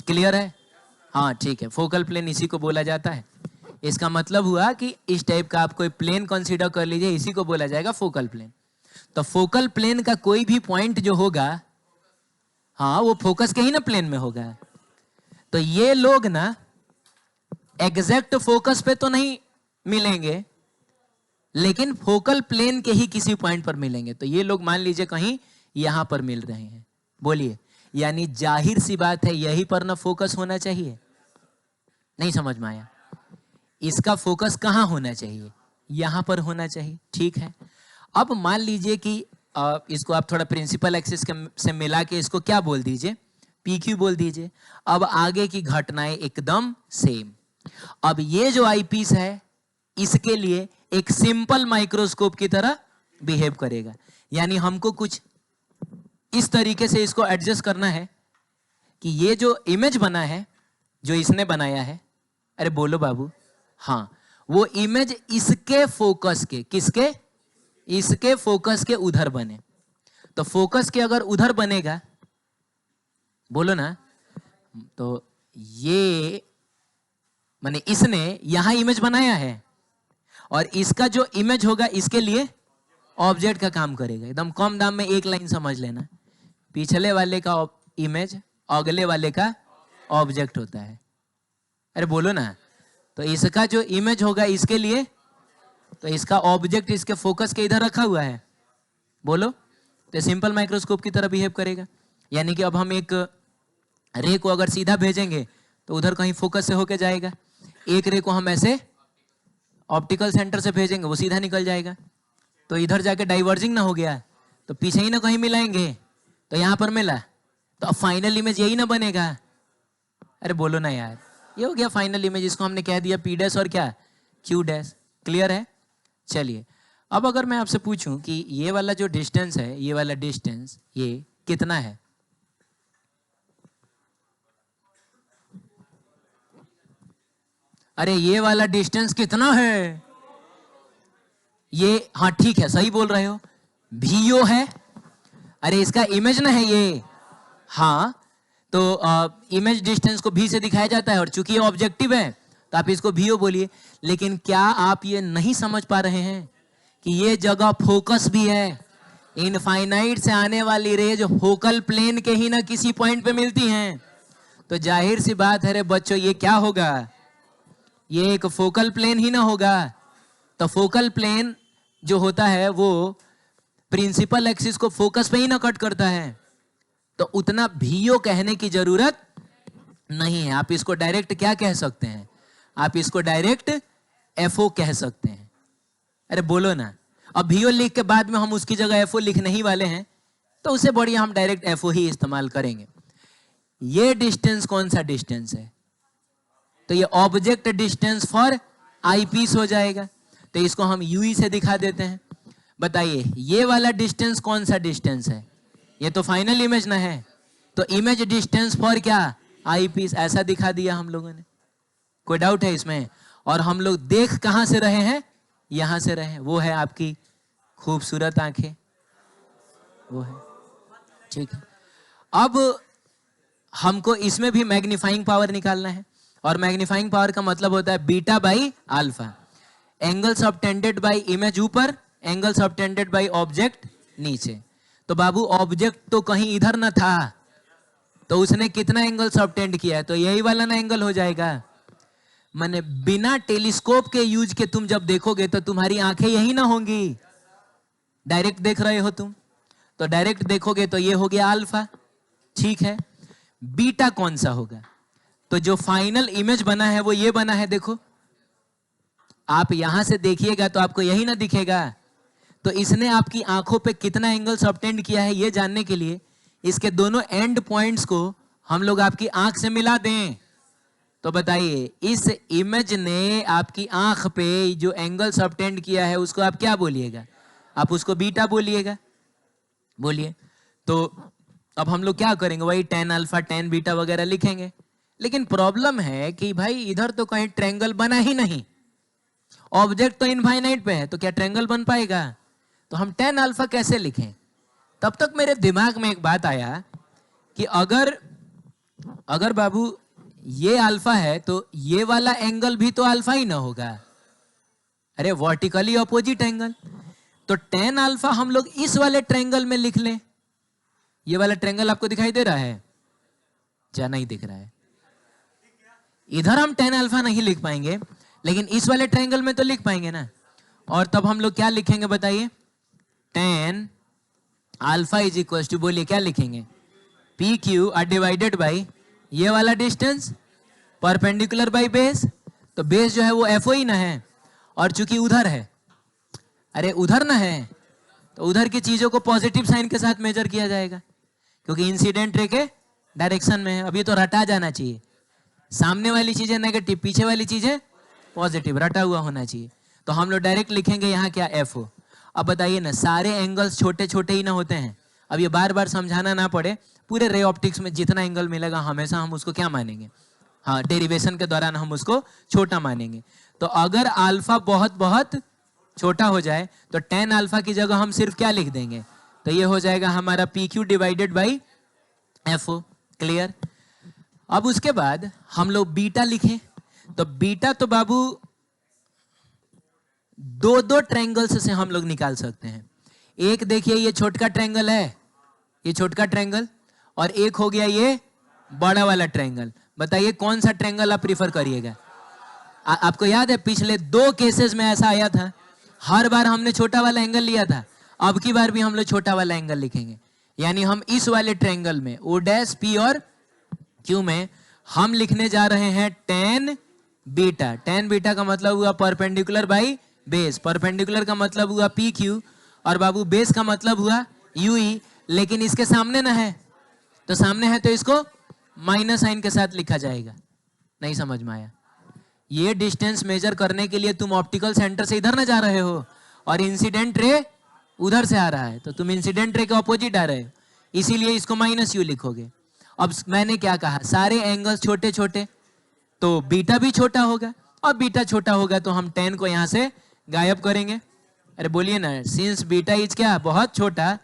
क्लियर है? हाँ ठीक है, फोकल प्लेन इसी को बोला जाता है। इसका मतलब हुआ कि इस टाइप का आप कोई प्लेन कंसीडर कर लीजिए, इसी को बोला जाएगा फोकल प्लेन। तो फोकल प्लेन का कोई भी पॉइंट जो होगा, हाँ वो फोकस के ही ना प्लेन में होगा। तो ये लोग ना एग्जैक्ट फोकस पे तो नहीं मिलेंगे, लेकिन फोकल प्लेन के ही किसी पॉइंट पर मिलेंगे। तो ये लोग मान लीजिए कहीं यहां पर मिल रहे हैं, बोलिए, यानी जाहिर सी बात है यहीं पर ना फोकस होना चाहिए। नहीं समझ में आया? इसका फोकस कहां होना चाहिए? यहां पर होना चाहिए, ठीक है। अब मान लीजिए कि इसको आप थोड़ा प्रिंसिपल एक्सिस से मिला के इसको क्या बोल दीजिए, पी क्यू बोल दीजिए। अब आगे की घटनाएं एकदम सेम। अब ये जो आईपीस है इसके लिए एक सिंपल माइक्रोस्कोप की तरह बिहेव करेगा, यानी हमको कुछ इस तरीके से इसको एडजस्ट करना है कि ये जो इमेज बना है, जो इसने बनाया है, अरे बोलो बाबू, हाँ, वो इमेज इसके फोकस के, किसके, इसके फोकस के उधर बने। तो फोकस के अगर उधर बनेगा, बोलो ना, तो ये माने इसने यहां इमेज बनाया है और इसका जो इमेज होगा इसके लिए ऑब्जेक्ट का काम करेगा। एकदम कम दाम में एक लाइन समझ लेना, पिछले वाले का इमेज अगले वाले का ऑब्जेक्ट होता है। अरे बोलो ना, तो इसका जो इमेज होगा इसके लिए, तो इसका ऑब्जेक्ट इसके फोकस के इधर रखा हुआ है, बोलो, तो सिंपल माइक्रोस्कोप की तरह बिहेव करेगा। यानी कि अब हम एक रे को अगर सीधा भेजेंगे तो उधर कहीं फोकस से होके जाएगा, एक रे को हम ऐसे ऑप्टिकल सेंटर से भेजेंगे वो सीधा निकल जाएगा, तो इधर जाके डाइवर्जिंग ना हो गया तो पीछे ही ना कहीं मिलाएंगे, तो यहां पर मिला, तो अब फाइनल इमेज यही ना बनेगा। अरे बोलो ना यार, ये हो गया फाइनल इमेज, इसको हमने कह दिया पी डैश और क्या, क्यू डैश। क्लियर है? चलिए, अब अगर मैं आपसे पूछूं कि ये वाला जो डिस्टेंस है, ये वाला डिस्टेंस ये कितना है? अरे ये वाला डिस्टेंस कितना है? ये, हाँ ठीक है, सही बोल रहे हो, VO है। अरे इसका इमेज ना है ये, हाँ, तो इमेज डिस्टेंस को V से दिखाया जाता है और चूंकि ये ऑब्जेक्टिव है तो आप इसको VO बोलिए। लेकिन क्या आप ये नहीं समझ पा रहे हैं कि ये जगह फोकस भी है? इनफाइनाइट से आने वाली रेज फोकल प्लेन के ही ना किसी पॉइंट पे मिलती हैं, तो जाहिर सी बात है रे बच्चों, ये क्या होगा, ये एक फोकल प्लेन ही ना होगा। तो फोकल प्लेन जो होता है वो प्रिंसिपल एक्सिस को फोकस पे ही ना कट करता है, तो उतना VO कहने की जरूरत नहीं है। आप इसको डायरेक्ट क्या कह सकते हैं, आप इसको डायरेक्ट FO कह सकते हैं। अरे बोलो ना, अब VO लिख के बाद में हम उसकी जगह FO लिखने ही वाले हैं, तो उससे बढ़िया हम डायरेक्ट FO ही इस्तेमाल करेंगे। ये डिस्टेंस कौन सा डिस्टेंस है? तो ये ऑब्जेक्ट डिस्टेंस फॉर आईपीस हो जाएगा, तो इसको हम UE से दिखा देते हैं। बताइए ये वाला डिस्टेंस कौन सा डिस्टेंस है? ये तो फाइनल इमेज ना है, तो इमेज डिस्टेंस फॉर क्या, आईपीस, ऐसा दिखा दिया हम लोगों ने। कोई डाउट है इसमें? और हम लोग देख कहां से रहे हैं, यहां से रहे हैं, वो है आपकी खूबसूरत आंखें, वो है, ठीक है। अब हमको इसमें भी मैग्नीफाइंग पावर निकालना है, और मैग्नीफाइंग पावर का मतलब होता है beta by alpha. Angle subtended by image ऊपर, एंगल सबटेंडेड बाई ऑब्जेक्ट नीचे। तो बाबू ऑब्जेक्ट तो कहीं इधर ना था, तो उसने कितना एंगल सबटेंड किया है, तो यही वाला ना एंगल हो जाएगा। माने बिना टेलीस्कोप के यूज के तुम जब देखोगे तो तुम्हारी आंखें यही ना होंगी, डायरेक्ट देख रहे हो तुम, तो डायरेक्ट देखोगे तो ये हो गया अल्फा, ठीक है। बीटा कौन सा होगा? तो जो फाइनल इमेज बना है वो ये बना है, देखो आप यहां से देखिएगा तो आपको यही ना दिखेगा, तो इसने आपकी आंखों पे कितना एंगल सबटेंड किया है ये जानने के लिए इसके दोनों एंड पॉइंट्स को हम लोग आपकी आंख से मिला दें, तो बताइए इस इमेज ने आपकी आंख पे जो एंगल सबटेंड किया है उसको आप क्या बोलिएगा? आप उसको बीटा बोलिएगा, बोलिए। तो अब हम लोग क्या करेंगे, वही tan अल्फा tan बीटा वगैरह लिखेंगे। लेकिन प्रॉब्लम है कि भाई इधर तो कहीं ट्रायंगल बना ही नहीं, ऑब्जेक्ट तो इनफाइनाइट पे है, तो क्या ट्रायंगल बन पाएगा? तो हम tan अल्फा कैसे लिखें? तब तक मेरे दिमाग में एक बात आया कि अगर बाबू ये अल्फा है तो ये वाला एंगल भी तो अल्फा ही ना होगा, अरे वर्टिकली अपोजिट एंगल। तो tan अल्फा हम लोग इस वाले ट्रायंगल में लिख लें। ये वाला ट्रायंगल आपको दिखाई दे रहा है? क्या नहीं दिख रहा है? इधर हम tan अल्फा नहीं लिख पाएंगे, लेकिन इस वाले ट्रायंगल में तो लिख पाएंगे ना। और तब हम लोग क्या लिखेंगे बताइए? tan alpha is equal to, बोलिए क्या लिखेंगे? PQ डिवाइडेड बाई ये वाला डिस्टेंस परपेंडिकुलर बाई बेस, तो बेस जो है वो FO ही ना है, और चूंकि उधर है, अरे उधर ना है, तो उधर की चीजों को पॉजिटिव साइन के साथ मेजर किया जाएगा, क्योंकि इंसिडेंट रे के डायरेक्शन में है। अब ये तो रटा जाना चाहिए, सामने वाली चीजें नेगेटिव, पीछे वाली चीजें पॉजिटिव, रटा हुआ होना चाहिए। तो हम लोग डायरेक्ट लिखेंगे यहाँ क्या, FO। अब बताइए ना, सारे एंगल्स छोटे छोटे ही ना होते हैं। अब ये बार बार समझाना ना पड़े, पूरे रे ऑप्टिक्स में जितना एंगल मिलेगा हमेशा हम उसको क्या मानेंगे, हाँ, डेरिवेशन के दौरान हम उसको छोटा मानेंगे। तो अगर अल्फा बहुत बहुत छोटा हो जाए तो tan अल्फा की जगह हम सिर्फ क्या लिख देंगे, तो ये हो जाएगा हमारा PQ divided by FO। Clear. अब उसके बाद हम लोग बीटा लिखें, तो बीटा तो बाबू दो दो ट्रायंगल्स से हम लोग निकाल सकते हैं। एक देखिए ये छोटका ट्रायंगल है, ये छोटका ट्रायंगल, और एक हो गया ये बड़ा वाला ट्रायंगल। बताइए कौन सा ट्रायंगल आप प्रीफर करिएगा। आपको याद है पिछले 2 केसेस में ऐसा आया था, हर बार हमने छोटा वाला एंगल लिया था, अब की बार भी हम लोग छोटा वाला एंगल लिखेंगे। यानी हम इस वाले ट्रायंगल में O डैश P और Q में हम लिखने जा रहे हैं tan बीटा। tan बीटा का मतलब हुआ परपेंडिकुलर बाई बेस, परपेंडिकुलर का मतलब हुआ PQ, और बाबू बेस का मतलब हुआ UE। लेकिन इसके सामने ना है, तो सामने है तो इसको माइनस साइन के साथ लिखा जाएगा। नहीं समझ में आया? ये डिस्टेंस मेजर करने के लिए तुम ऑप्टिकल सेंटर से इधर ना जा रहे हो और इंसिडेंट रे उधर से आ रहा है, तो तुम इंसिडेंट रे के ऑपोजिट आ रहे हो, इसीलिए इसको -u लिखोगे। अब मैंने क्या कहा, सारे एंगल्स छोटे छोटे, तो बीटा भी छोटा होगा, और बीटा छोटा होगा तो हम tan को यहां से गायब करेंगे। अरे बोलिए ना, सिंस बीटा इज क्या, बहुत छोटा,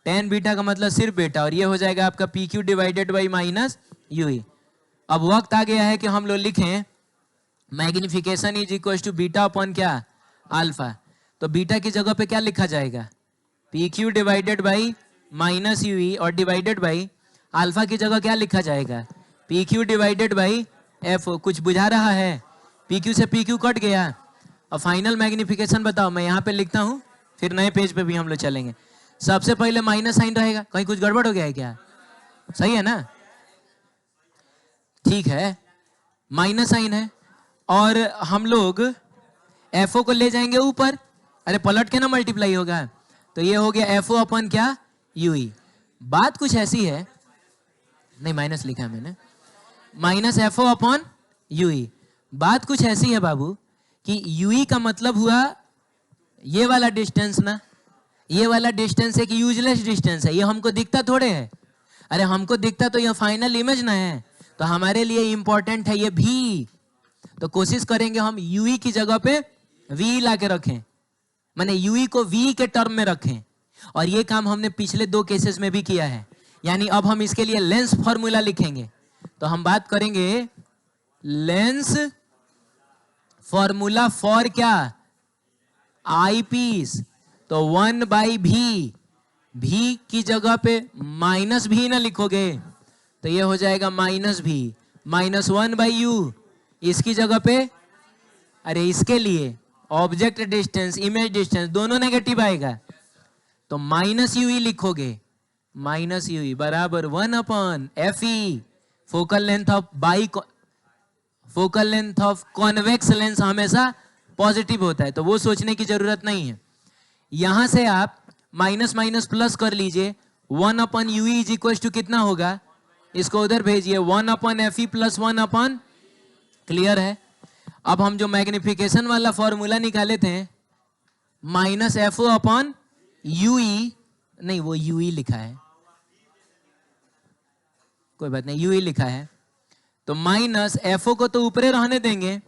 tan बीटा का मतलब सिर्फ बीटा, और ये हो जाएगा आपका PQ डिवाइडेड बाई -UE। अब वक्त आ गया है कि हम लोग लिखें magnification is equal to beta upon क्या, अल्फा। तो बीटा की जगह पे क्या लिखा जाएगा, PQ डिवाइडेड बाई -UE, और डिवाइडेड बाई अल्फा की जगह क्या लिखा जाएगा, PQ डिवाइडेड बाई FO। कुछ बुझा रहा है? PQ से PQ कट गया। अब फाइनल मैग्निफिकेशन बताओ, मैं यहाँ पे लिखता हूँ, फिर नए पेज पे भी हम लोग चलेंगे। सबसे पहले माइनस साइन रहेगा, कहीं कुछ गड़बड़ हो गया है क्या? सही है ना? ठीक है, माइनस साइन है, और हम लोग FO को ले जाएंगे ऊपर, अरे पलट के ना मल्टीप्लाई होगा, तो ये हो गया FO अपन क्या, UE। बात कुछ ऐसी है, नहीं माइनस लिखा है मैंने, -FO अपॉन UE। बात कुछ ऐसी है बाबू कि UE का मतलब हुआ ये वाला डिस्टेंस ना, ये वाला डिस्टेंस एक यूजलेस डिस्टेंस है, ये हमको दिखता थोड़े है। अरे हमको दिखता तो ये फाइनल इमेज ना है, तो हमारे लिए इंपॉर्टेंट है ये V। तो कोशिश करेंगे हम UE की जगह पे V ला के रखें, माने UE को V के टर्म में रखें, और ये काम हमने पिछले 2 केसेस में भी किया है। यानी अब हम इसके लिए लेंस फॉर्मूला लिखेंगे, तो हम बात करेंगे लेंस फॉर्मूला फॉर क्या, आई पीस। तो 1/v, v की जगह पे -v ना लिखोगे, तो ये हो जाएगा -v, -1/u, इसकी जगह पे, अरे इसके लिए ऑब्जेक्ट डिस्टेंस इमेज डिस्टेंस दोनों नेगेटिव आएगा, तो -ue लिखोगे, -ue बराबर 1/fe। Focal length of focal length of convex lens हमेशा पॉजिटिव होता है, तो वो सोचने की जरूरत नहीं है। यहां से आप माइनस माइनस प्लस कर लीजिए, 1/UE इज इक्वल टू कितना होगा, इसको उधर भेजिए, 1/FE प्लस 1/, क्लियर है? अब हम जो मैग्निफिकेशन वाला फॉर्मूला निकाले थे, -FO अपॉन UE, नहीं वो UE लिखा है, कोई बात नहीं, UE लिखा है, तो -FO को तो ऊपरे रहने देंगे,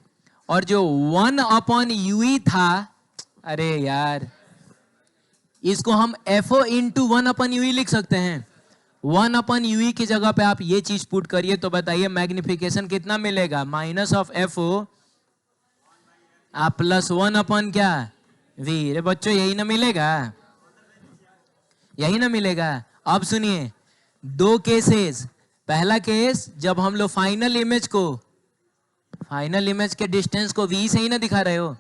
और जो 1/UE था, अरे यार इसको हम FO इंटू 1/UE लिख सकते हैं। 1/UE की जगह पे आप ये चीज पुट करिए, तो बताइए मैग्निफिकेशन कितना मिलेगा, -FO आप प्लस 1/ क्या V। रे बच्चों यही ना मिलेगा, यही ना मिलेगा। अब सुनिए 2 केसेस, पहला केस जब हम लोग फाइनल इमेज के डिस्टेंस को V से ही ना दिखा रहे हो,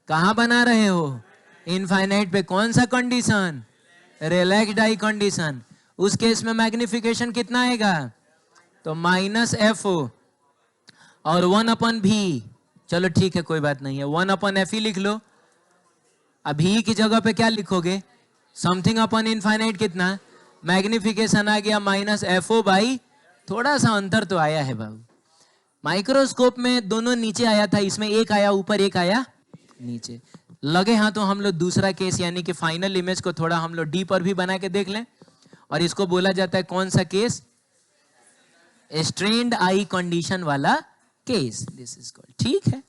कहां बना रहे हो, इनफाइनाइट पे, कौन सा कंडीशन, रिलैक्स्ड आई कंडीशन। उस केस में मैग्निफिकेशन कितना आएगा, तो -FO और 1/v, चलो ठीक है कोई बात नहीं है, 1/FE लिख लो। अब V की जगह पे क्या लिखोगे, समथिंग अपॉन इनफाइनाइट कितना, मैग्निफिकेशन आ गया माइनस FO बाई, थोड़ा सा अंतर तो आया है बाबू। माइक्रोस्कोप में दोनों नीचे आया था, इसमें एक आया ऊपर एक आया नीचे। लगे हाँ तो हम लोग दूसरा केस यानी कि फाइनल इमेज को थोड़ा हम लोग डी पर भी बना के देख लें, और इसको बोला जाता है कौन सा केस, स्ट्रेन्ड आई कंडीशन वाला केस, दिस इज कॉल्ड। ठीक है,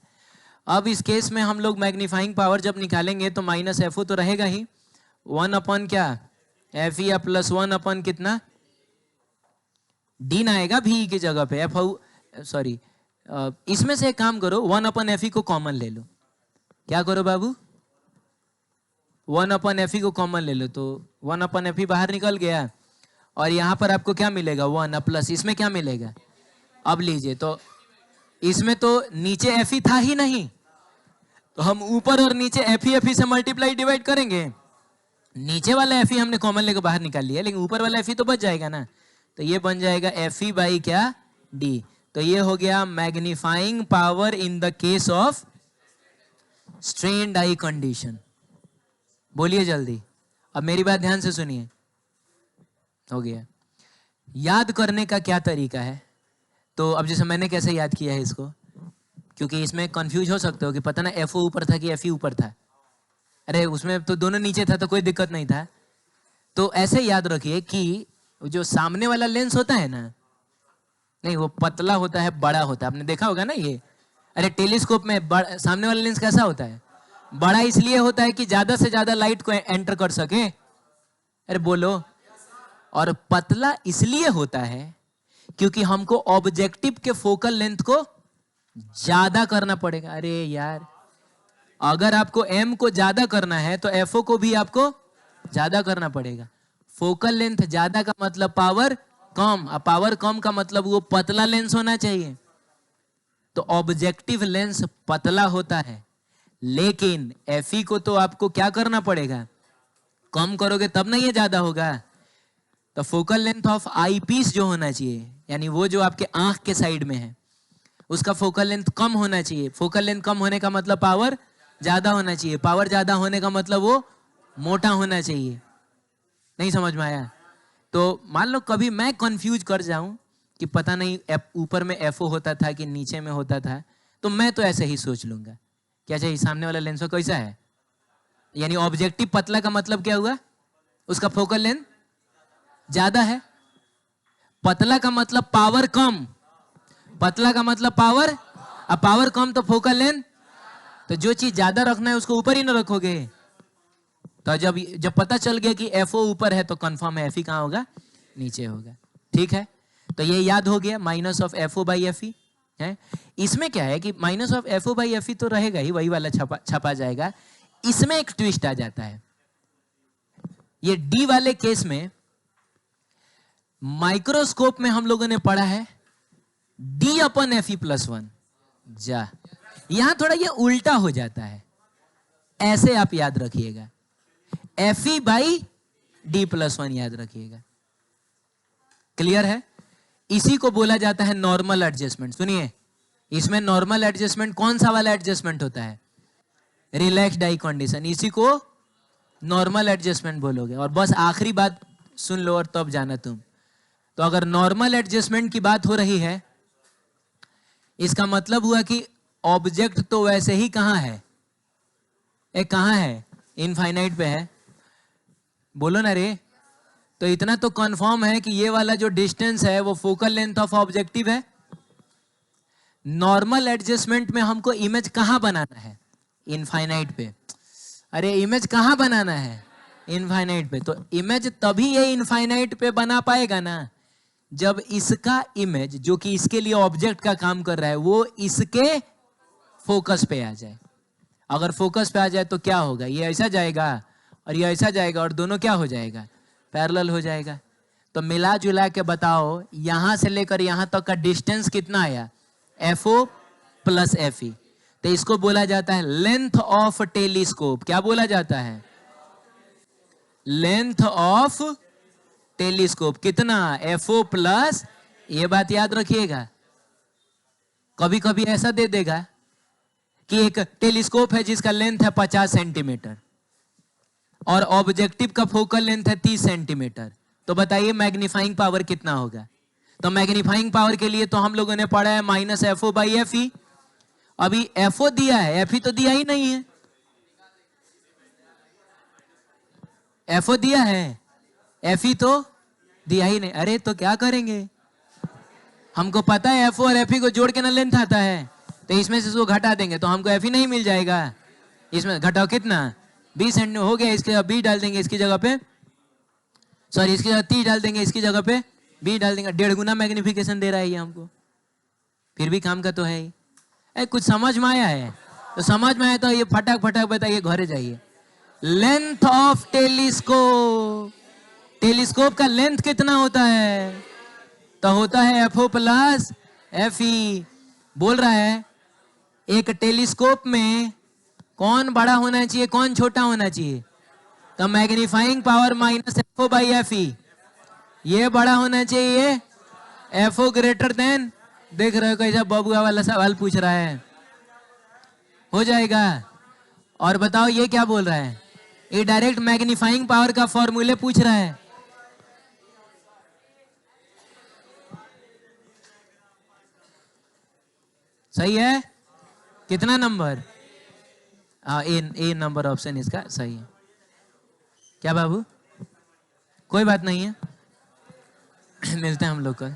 अब इस केस में हम लोग मैग्नीफाइंग पावर जब निकालेंगे तो माइनस FO तो रहेगा ही, 1 अपन क्या FE या प्लस 1 अपन कितना डी ना आएगा भी की जगह पे FO, सॉरी इसमें से एक काम करो 1 अपन FE को कॉमन ले लो। क्या करो बाबू, 1 अपन FE को कॉमन ले लो, तो 1 अपन FE बाहर निकल गया, और यहां पर आपको क्या मिलेगा 1 प्लस इसमें क्या मिलेगा। अब लीजिए, तो इसमें तो नीचे FE था ही नहीं, तो हम ऊपर और नीचे FE से मल्टीप्लाई डिवाइड करेंगे। नीचे वाला FE हमने कॉमन लेकर बाहर निकाल लिया, लेकिन ऊपर वाला FE तो बच जाएगा ना, तो ये बन जाएगा FE बाई क्या D। तो ये हो गया magnifying power in the case of strained I condition. बोलिए जल्दी, अब मेरी बात ध्यान से सुनिए। हो गया। याद करने का क्या तरीका है, तो अब जैसे मैंने कैसे याद किया है इसको, क्योंकि इसमें कंफ्यूज हो सकते हो कि पता ना FO ऊपर था कि FE ऊपर था। अरे उसमें तो दोनों नीचे था तो कोई दिक्कत नहीं था। तो ऐसे याद रखिए कि जो सामने वाला लेंस होता है ना, नहीं वो पतला होता है, बड़ा होता है, आपने देखा होगा ना ये। अरे टेलीस्कोप में सामने वाला लेंस कैसा होता है, बड़ा इसलिए होता है कि ज्यादा से ज्यादा लाइट को एंटर कर सके। अरे बोलो। और पतला इसलिए होता है क्योंकि हमको ऑब्जेक्टिव के फोकल लेंथ को ज्यादा करना पड़ेगा। अरे यार, अगर आपको M को ज्यादा करना है तो FO को भी आपको ज्यादा करना पड़ेगा। फोकल लेंथ ज्यादा का मतलब पावर कम, और पावर कम का मतलब वो पतला लेंस होना चाहिए। तो ऑब्जेक्टिव लेंस पतला होता है, लेकिन FE को तो आपको क्या करना पड़ेगा, कम करोगे तब ना ये ज्यादा होगा। तो focal length of eyepiece जो होना चाहिए, यानी वो जो आपके आंख के साइड में है, उसका फोकल लेंथ कम होना चाहिए। फोकल लेंथ कम होने का मतलब पावर ज्यादा होना चाहिए, पावर ज्यादा होने का मतलब वो मोटा होना चाहिए। नहीं समझ में आया? तो मान लो कभी मैं कंफ्यूज कर जाऊं कि पता नहीं ऊपर में FO होता था कि नीचे में होता था, तो मैं तो ऐसे ही सोच लूंगा क्या चाहिए, सामने वाला लेंस कैसा है, यानी ऑब्जेक्टिव पतला का मतलब क्या हुआ, उसका फोकल लेंथ ज्यादा है। पतला का मतलब पावर कम, पतला का मतलब पावर, अब पावर कम तो फोकल लेंथ, तो जो चीज ज्यादा रखना है उसको ऊपर ही ना रखोगे। तो जब पता चल गया कि FO ऊपर है तो कंफर्म है FE कहां होगा, नीचे होगा। ठीक है, तो ये याद हो गया minus of FO by FE है। इसमें क्या है कि minus of FO by FE तो रहेगा ही, वही वाला छपा जाएगा। इसमें एक ट्विस्ट आ जाता है। ये D वाले केस में माइक्रोस्कोप में हम लोगों ने पढ़ा है D अपन FE प्लस 1 जा, यहां थोड़ा ये उल्टा हो जाता है, ऐसे आप याद रखिएगा, FE बाई D प्लस 1 याद रखिएगा। क्लियर है? इसी को बोला जाता है नॉर्मल एडजस्टमेंट। सुनिए, इसमें नॉर्मल एडजस्टमेंट कौन सा वाला एडजस्टमेंट होता है, रिलैक्स्ड आई कंडीशन, इसी को नॉर्मल एडजस्टमेंट बोलोगे। और बस आखिरी बात सुन लो और तब जाना तुम। तो अगर नॉर्मल एडजस्टमेंट की बात हो रही है, इसका मतलब हुआ कि ऑब्जेक्ट तो वैसे ही कहां है, एक कहां है, इनफाइनाइट पे है। बोलो ना रे। तो इतना तो कंफर्म है कि ये वाला जो डिस्टेंस है वो फोकल लेंथ ऑफ ऑब्जेक्टिव है। नॉर्मल एडजस्टमेंट में हमको इमेज कहां बनाना है, इनफाइनाइट पे। अरे इमेज कहां बनाना है, इनफाइनाइट पे। तो इमेज तभी ये इनफाइनाइट पे बना पाएगा ना जब इसका इमेज जो कि इसके लिए ऑब्जेक्ट का काम कर रहा है वो इसके फोकस पे आ जाए। अगर फोकस पे आ जाए तो क्या होगा, ये ऐसा जाएगा और ये ऐसा जाएगा और दोनों क्या हो जाएगा, पैरेलल हो जाएगा। तो मिला जुला के बताओ यहां से लेकर यहां तक का डिस्टेंस कितना आया, FO प्लस FE। तो इसको बोला जाता है लेंथ ऑफ टेलीस्कोप। क्या बोला जाता है, लेंथ ऑफ टेलीस्कोप। कितना, FO प्लस, ये बात याद रखिएगा। कभी कभी ऐसा दे देगा कि एक टेलीस्कोप है जिसका लेंथ है 50 सेंटीमीटर, और ऑब्जेक्टिव का फोकल लेंथ है 30 सेंटीमीटर, तो बताइए मैग्नीफाइंग पावर कितना होगा। तो मैग्नीफाइंग पावर के लिए तो हम लोगों ने पढ़ा है -FO/FE। अभी FO दिया है, FE तो दिया ही नहीं है। FO दिया है, FE तो दिया ही नहीं। अरे तो क्या करेंगे, हमको पता है FO और FE को जोड़ के ना लेंथ आता है, तो इसमें से इसको घटा देंगे तो हमको FE नहीं मिल जाएगा। इसमें घटाओ कितना, 20 सेंटीमीटर हो गया, इसके 20 डाल देंगे इसकी जगह पे, सॉरी इसकी जगह 30 डाल देंगे, इसकी जगह पे 20 डाल देंगे। 1.5 गुना मैग्निफिकेशन दे रहा है ये हमको, फिर भी काम का तो है ही। कुछ समझ में आया है? तो समझ में आया तो ये फटाक फटाक बताइए, घरे जाइए। लेंथ ऑफ टेलीस्कोप, टेलीस्कोप का लेंथ कितना होता है? तो होता है FO+FE। बोल रहा है एक टेलीस्कोप में कौन बड़ा होना चाहिए, कौन छोटा होना चाहिए? तो मैग्नीफाइंग पावर -FO/FE, ये बड़ा होना चाहिए, FO ग्रेटर देन। देख रहे हो कैसा बबुआ वाला सवाल पूछ रहा है, हो जाएगा। और बताओ ये क्या बोल रहा है, ये डायरेक्ट मैग्नीफाइंग पावर का फॉर्मूले पूछ रहा है। सही है, कितना नंबर? ए नंबर ऑप्शन इसका सही है। क्या बाबू, कोई बात नहीं है, मिलते हैं हम लोग कल।